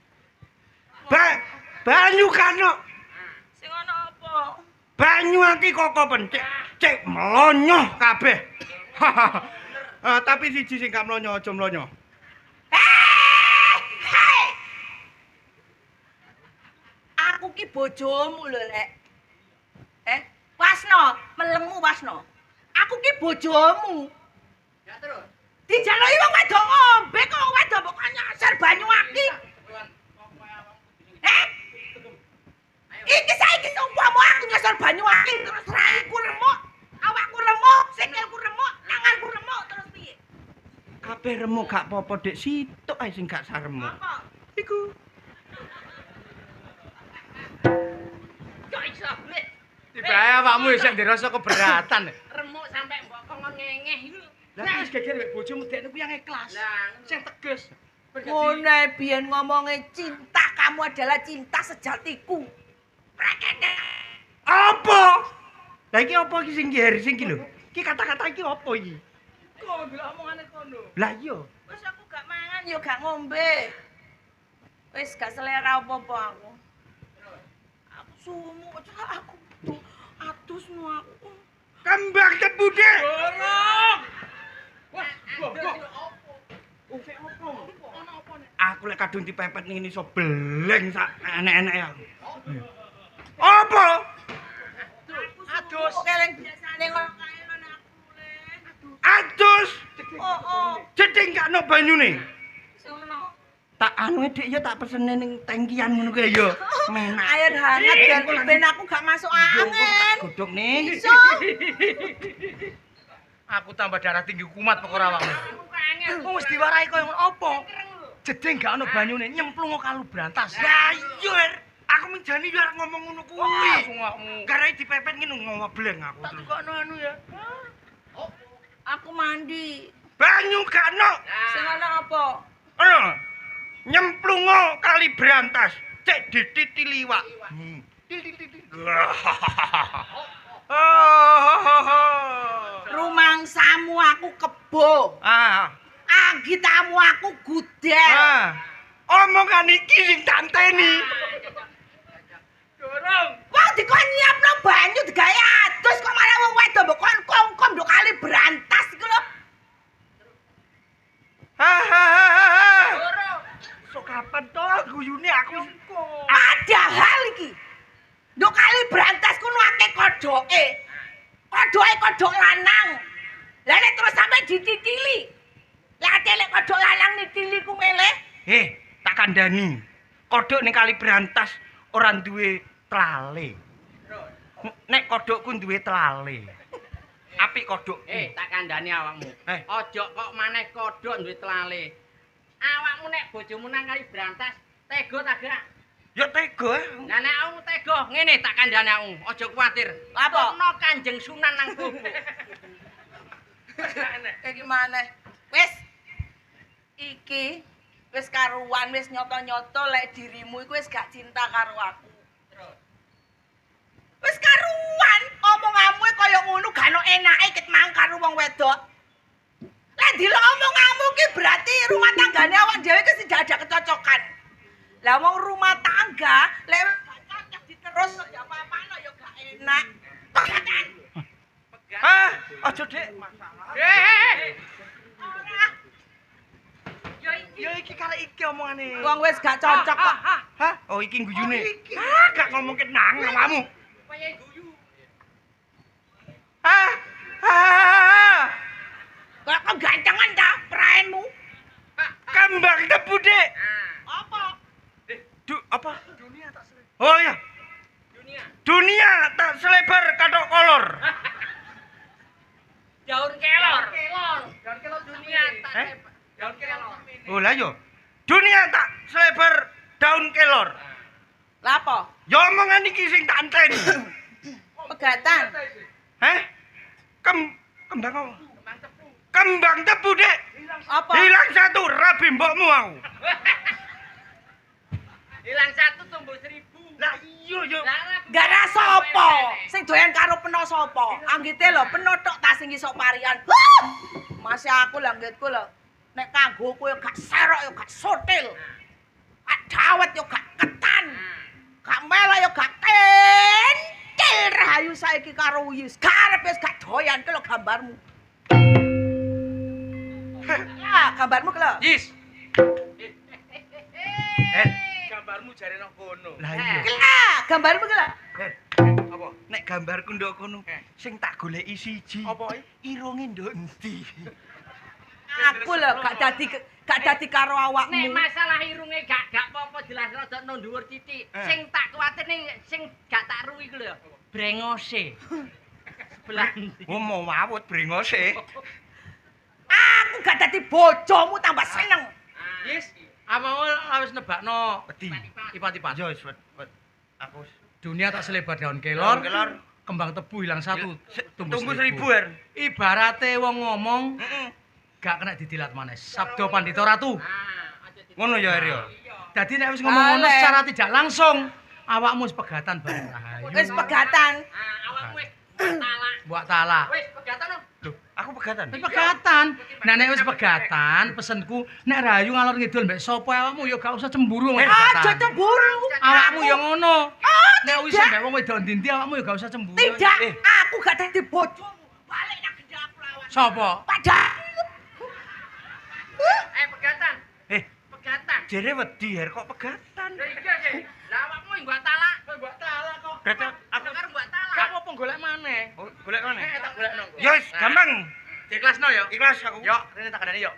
Banyu gak ono. Sing ana apa? Banyu aki koko pencik. Cek melonyoh kabeh. Tapi siji sing gak melonyoh aja melonyoh. Aku ki bojomu lho, Lek. Wasno, melengmu Wasno. Aku ki bojomu. Ya terus. Dijaluki wong wedok ngombe kok wong wedok kok nyasar banyu aki. Iki saiki umpama aku nyasar banyu aki terus raiku remuk, awakku remuk, sikilku remuk, tanganku remuk terus piye? Kabeh remuk gak apa-apa, Dik. Situk ae sing gak saremuk. Apa? Iku. Kok iso wis Tibae awakmu wis ndirasa keberatan. remuk sampe mbok kongkon ngengeh iku. Lah wis geger mek bojomu dekne kuwi yang ikhlas. Lah, Sing tegas. Ngono biyen ngomongnya cinta kamu adalah cinta sejatiku. Prekene. Apa? Lah iki apa iki sing ngger sing iki lho? Iki kata-kata iki apa iki? Kok ndelok omongane kono. Lah iya. Wis aku gak mangan yo gak ngombe. Wis gak selera apa-apa aku. Aku sumu aja aku. Atusmu aku. Kembang tebu, Dik. Dorong. Wah, Aku lek kadung dipepet ngene iso bleng sak enek-eneke aku. Apa? adus. Kok keleng biasane ngono kae lho nek aku mulih. Adus. Oh, oh. Jeding gak ono banyune. Sing ono. Tak anu Dik ya tak pesene ning tangkian ngono kuwi ya. Menak. Air hangat ben aku gak masuk angin. Godhog nih. Iso. Aku tambah darah tinggi kumat perkara awakmu. Angel. Wong wis diwarai koyo ngono apa? Jeding gak ono banyune nyemplung kalu brantas. Ya iya, Er. Aku menjani yo arep ngomong ngono kuwi. Awakmu. Garai dipepet ngene ngobleng aku terus. Kok anu ya? Aku mandi. Banyu gak ono. Sing ana apa? Ono. Nyemplungo kali brantas. Cek dititi liwak. Rumangsamu aku kebo. Ah. Agitamu aku gudel. Ah. Omongan iki sing tanteni. Dorong. Wong dikon nyiapno banyu digawe adus kok malah wong wedok mbok kon kongkom nduk kali berantas iku lho. Dorong. So kapan to guyune aku Padahal iki nduk kali berantas kuwi akeh kodoke. Kodoke kodok lanang. Lah nek terus sampe dititili. Lah lek kodok lanang nitili ku meleh. tak kandhani. Kodhok ning kali berantas ora duwe tlale. Nek kodhokku duwe tlale. Apik kodhok. Tak kandhani awakmu. Aja kok maneh kodhok duwe tlale. Awakmu nek bojomu nang kali brantas, tega ta gak? Ya tega. Lah nek awakmu tega, ngene tak kandhani awakmu. Aja kuwatir. Apa? Tukno Kanjeng Sunan nang tubuh. Iki maneh. Wis. Iki wis karuan, wis nyoto-nyoto lek dirimu iku wis gak cinta karo aku. Wis karuan, omonganmu kaya ngono gak ono enake ket mang karo wong wedok. Lek dilok omonganmu ki berarti rumah tanggane awak dhewe ki tidak ada kecocokan. Lah wong rumah tangga lek gak cocok diterus ya apa-apa ya gak enak. Aja Dik. Ya iki karek iki omongane. Wong wis gak cocok kok. Hah? Oh iki guyune. Gak ngomong ket nang awakmu. Kaya guyu. Kok gantengan ta praenmu? Kembang tebu, Dik. Apa? Apa? Dunia tak selebar. Oh ya. Dunia. Dunia tak selebar katok kolor. Daun kelor. Daun kelor dunia tak Eh? lebar. Daun kelor. Oh lah yo. Dunia tak selebar daun kelor. Lah apa? Ya omongan iki sing tak enteni. Pegatan. Heh? Kembang apa? Kembang tebu. Kembang tebu, Dik. Apa? Hilang satu, rabi mbokmu aku. Hilang satu tumbuh 1000. Lah iya yo. Gara sapa? Sing doyan karo peno sapa? Anggite lho peno tok ta sing iso parian. Masih aku lah anggitku lho. Nek kanggoku yo gak serok yo gak sotil. Gak dawet yo gak ketan. Gak mela yo gak kentil rahayu saiki karo wis. Karep wis gak doyan ki lho gambarmu. Ya, gambarmu ki lho. Yis. Gambarmu jare nang kono. Lah iya. Ki lah, gambarmu ki lho. Apa? Nek gambarku ndok kono, sing tak goleki siji. Apa? Irunge ndok endi? Aku lho gak dadi karo Nek awakmu. masalah irunge gak apa-apa jelas rada nang dhuwur titik. Sing tak kuwatir ning sing gak tak ruwi iku lho. Brengose. Sebelah ndi? Oh mau wawut brengose. Aku gak dadi bojomu tambah seneng. Yis. Awakmu wis nebakno Wedi. ipat-ipat. Yo wis aku Dunia tak selebar daun kelor. Daun kelor. Kembang tebu hilang satu, tumbuh 1000, Er. Ibarate wong ngomong Heeh. gak kena didilat maneh. Sabda Pandita Ratu. Ngono ya, Er ya. Dadi nek wis ngomong ngono Ale. secara tidak langsung, awakmu wis pegatan bareng rahayu. Wis pegatan. Awakmu wis talak. Mbok talak. Wis pegatan no. Loh, aku pegatan. Wis pegatan. Nah nek wis pegatan, pesenku nek rahayu ngalor ngidul mbek sapa awakmu ya gak usah cemburu wis Aja pegatan. cemburu. Awakmu ya ngono. Nek wis tidak. mbek wong wedok ndi awakmu ya gak usah cemburu. Tidak, aku gak dadi bojomu. Balik nang gendakku lawan. Sapa? Padahal Pegatan. Pegatan. Jere wedi, Er, kok pegatan? Lah iya sih. Lah awakmu mbok talak. Mbok talak kok. Berarti Aku karo mbok talak. Gak apa-apa golek maneh. golek mana? Tak golekno. Ya wis, gampang. Ikhlasno ya. Ikhlas aku. Yo, rene tak kandani yo.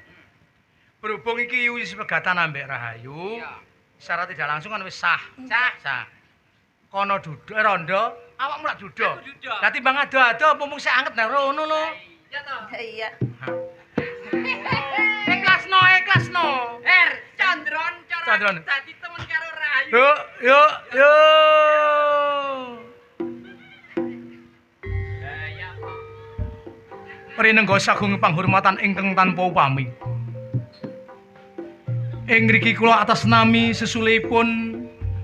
Berhubung iki wis pegatan ambek Rahayu, Iya. secara tidak langsung kan wis sah. Sah. Kono duduk rondo, awakmu lak duduk. Aku duduk. Lah timbang ado-ado mumpung sik anget nang rono lho. Iya toh. Iya. Ikhlasno. Her, Chandron cara Chandron. dadi temen karo Rahayu. Yuk. Ya. Rinengga sagung panghormatan ingkang tanpa upami. Ing mriki kula atas nami sesulipun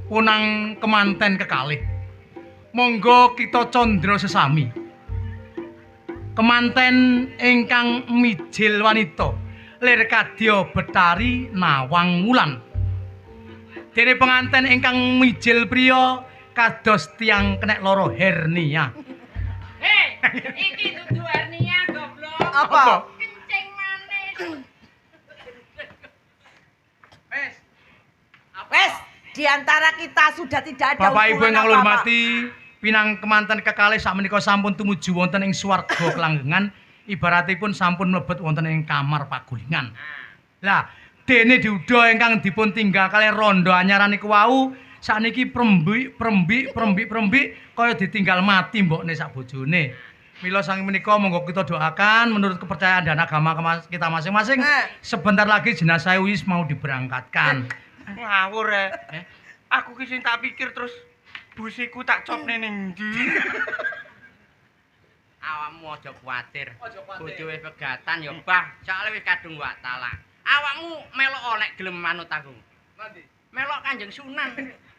punang kemanten kekalih. Monggo kita condra sesami. Kemanten ingkang mijil wanita lir kadya Betari Nawang Wulan. Dene penganten ingkang mijil priya kados tiyang kenek lara hernia. Hei, iki dudu hernia goblok. Apa? Kencing manis. Wes, di antara kita sudah tidak ada Bapak Ibu hubungan ingkang apa-apa. hormati, pinang kemanten kekalih sakmenika sampun tumuju wonten ing swarga kelanggengan, ibaratipun sampun mlebet wonten ing kamar pagulingan. Lah, dene diudha ingkang dipun tinggal kalih rondo anyaran niku wau, sakniki prembik kaya ditinggal mati mbokne sak bojone. Mila sang menika monggo kita doakan menurut kepercayaan dan agama kita masing-masing. Sebentar lagi jenazah wis mau diberangkatkan. Ngawur Aku ki sing tak pikir terus busiku tak copne ning ndi. Awakmu aja kuwatir. Bojo wis pegatan ya, Bah. Soale wis kadung wak talak. Awakmu melok oleh gelem manut aku. Nanti Melok Kanjeng Sunan.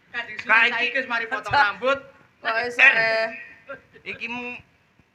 Kanjeng Sunan saiki wis mari potong rambut. Kok wis Iki mung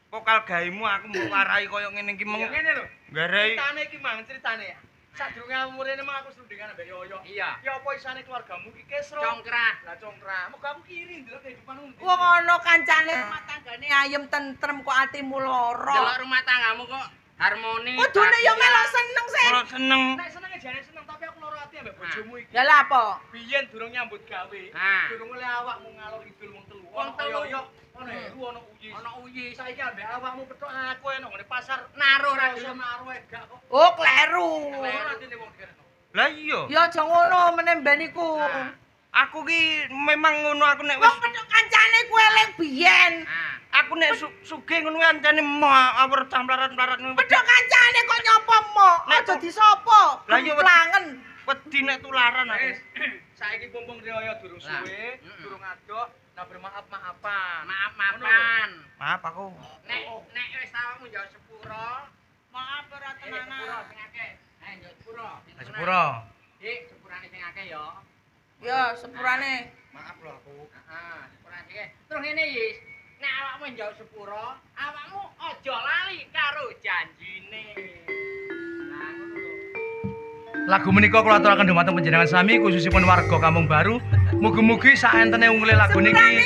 vokal gaemu aku mau warai koyo ngene iki mung Ngene lho. garai. Ceritane iki mang ceritane ya. Sadurunge umure mah aku sedungan ambek Yoyo. Iya. Ya apa isane keluargamu iki kesro? Congkrah. Lah congkrah. Muga aku kiri ndelok kehidupanmu. wong ana kancane rumah tanggane ayem tentrem kok atimu Delok lara. rumah tanggamu kok harmoni. Kudune yo bahagia. melok seneng sih. Ora seneng. Nek senenge jane seneng tapi aku lara ati ambek bojomu iki. Ya lah apa? Biyen durung nyambut gawe. Ah. Durung oleh awakmu ngalor idul wong telu. Wong telu. Yoyo, ono Heru, ono Uyi. Ono uyi. Saiki ambek awakmu petok aku nang ngene pasar. Naruh ra Rasa gelem. naruh gak kok. Oh, kleru. Ora atine wong kene. Lah iya. Ya aja ngono meneh ben iku. Aku ki memang ngono aku nek Wong wis petuk kancane ku eling biyen. Ah. aku nek sugih ngono ancane mah awur camplarat-plarat ngono. Petuk kancane kok nyopo mo. Nek Aja disopo. Lah iya, Plangen. Wedi nek tularan aku. Wis, saiki mumpung Rioyo durung Lah, suwe, durung adoh, nah bermaaf-maafan. Maaf-maafan. Maaf aku. Nek wis awakmu njawab sepuro, Maaf ora sepuro tenanan. sing akeh. Njawab sepuro. Lah sepuro. Dik, sepurane sing akeh ya. Ya, sepurane. Maaf lho aku. Heeh, sepurane sing akeh. Terus ngene Yis, nek awakmu njawab sepuro, awakmu aja lali karo janjine. Nah, ngono lho. Lagu menika kula aturaken dhumateng panjenengan sami khususipun warga Kampung Baru. Mugi-mugi saentene unggule lagu niki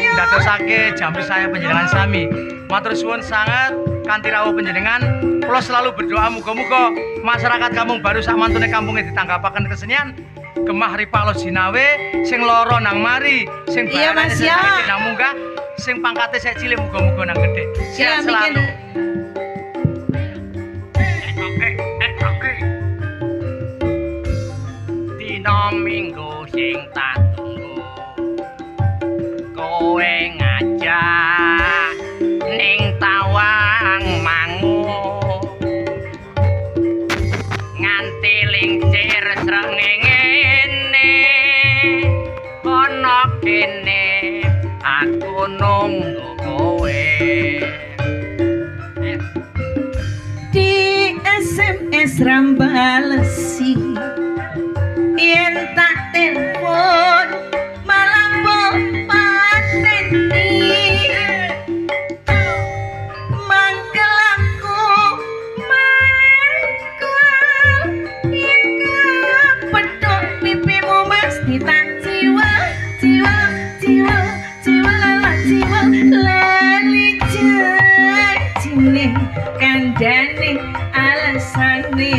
ndadosake jampi saya panjenengan sami. Matur suwun sanget kanthi rawuh panjenengan. Kula selalu berdoa muga-muga masyarakat Kampung Baru sak mantune kampunge ditanggapaken kesenian gemah ripalo sinawe sing lara nang mari, sing Iya, barane Mas, sing ya. cilik nang munggah, sing pangkate sik cilik muga-muga nang gedhe. Iya, Sehat selalu. Dina minggu sing tak tunggu kowe ngajak ning tawang mangu nganti lingsir srengenge ana kene aku nunggu kowe Di SMS rambalesi yen tak telepon malah pateni mangkel aku mangkel yen kepethuk pipimu mesti tak jiwa lali janjine kandhane alasane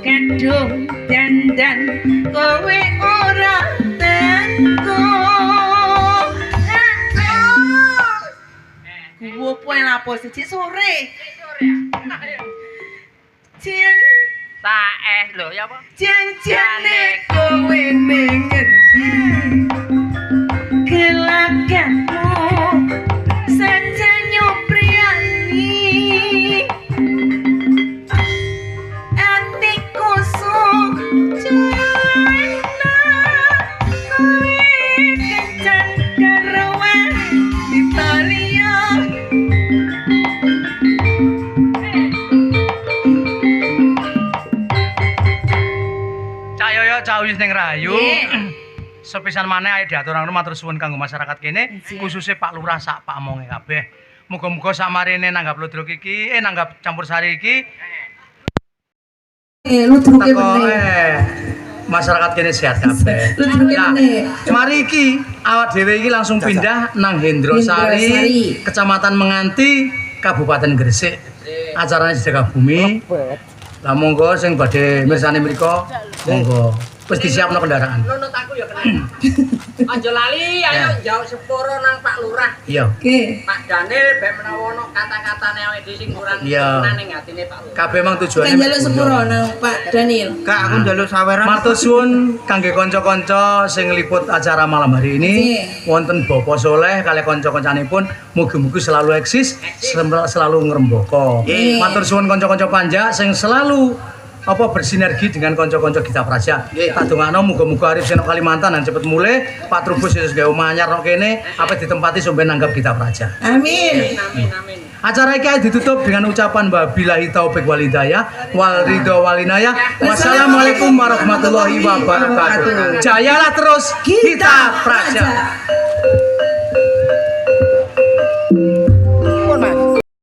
kadung dandan kowe ora ten Kowe lapo siji sore. Sore ya. Jen Saeh lho ya apa? janjane kowe ning ngendi? Gelagatmu saja nyupriyani. Atiku sujana kowe kencan karo wanita liya. Cak Yoyo cak wis ning rayu. Nggih. Sepisan maneh ae diaturake matur suwun kanggo masyarakat kene, Nggih. khususnya Pak Lurah sak pamonge kabeh. Muga-muga samarene nanggap ludruk iki, nanggap campur sari iki Ludruke teko masyarakat kene sehat kabeh. Ludruke Nah, meneh. mari iki awak dhewe iki langsung pindah nang Hendrosari, Hendrosari. Kecamatan Menganti, Kabupaten Gresik. Acarane sedekah bumi. Lah monggo sing badhe mirsani mriku, monggo. Wis disiapno kendaraan. Nunut aku ya kena. Aja lali ayo jauh sepuro nang Pak Lurah. Iya. Oke. Pak Daniel bek menawa ono kata-katane awake dhewe sing kurang Iya. tenan ning atine Pak Lurah. Kabeh mang tujuane. Kan njaluk sepuro nang Pak Daniel. Kak, aku njaluk saweran. Matur suwun kangge kanca-kanca sing ngliput acara malam hari ini. Nggih. Wonten Bapak Soleh kali kanca-kancanipun mugi-mugi selalu eksis, selalu ngrembaka. Nggih. Matur suwun kanca-kanca panja sing selalu bersinergi dengan kanca-kanca Gita Praja. Tak dongakno muga-muga Arif Seno Kalimantan dan cepet mulai, Pak Trubus wis gawe omah anyar nang kene, apa ditempati sampeyan nanggap Gita Praja. Amin. Amin amin. Acara iki ditutup dengan ucapan wabillahi taufik wal hidayah wal ridho wal inayah. Wassalamualaikum warahmatullahi wabarakatuh. Jayalah terus Gita Praja.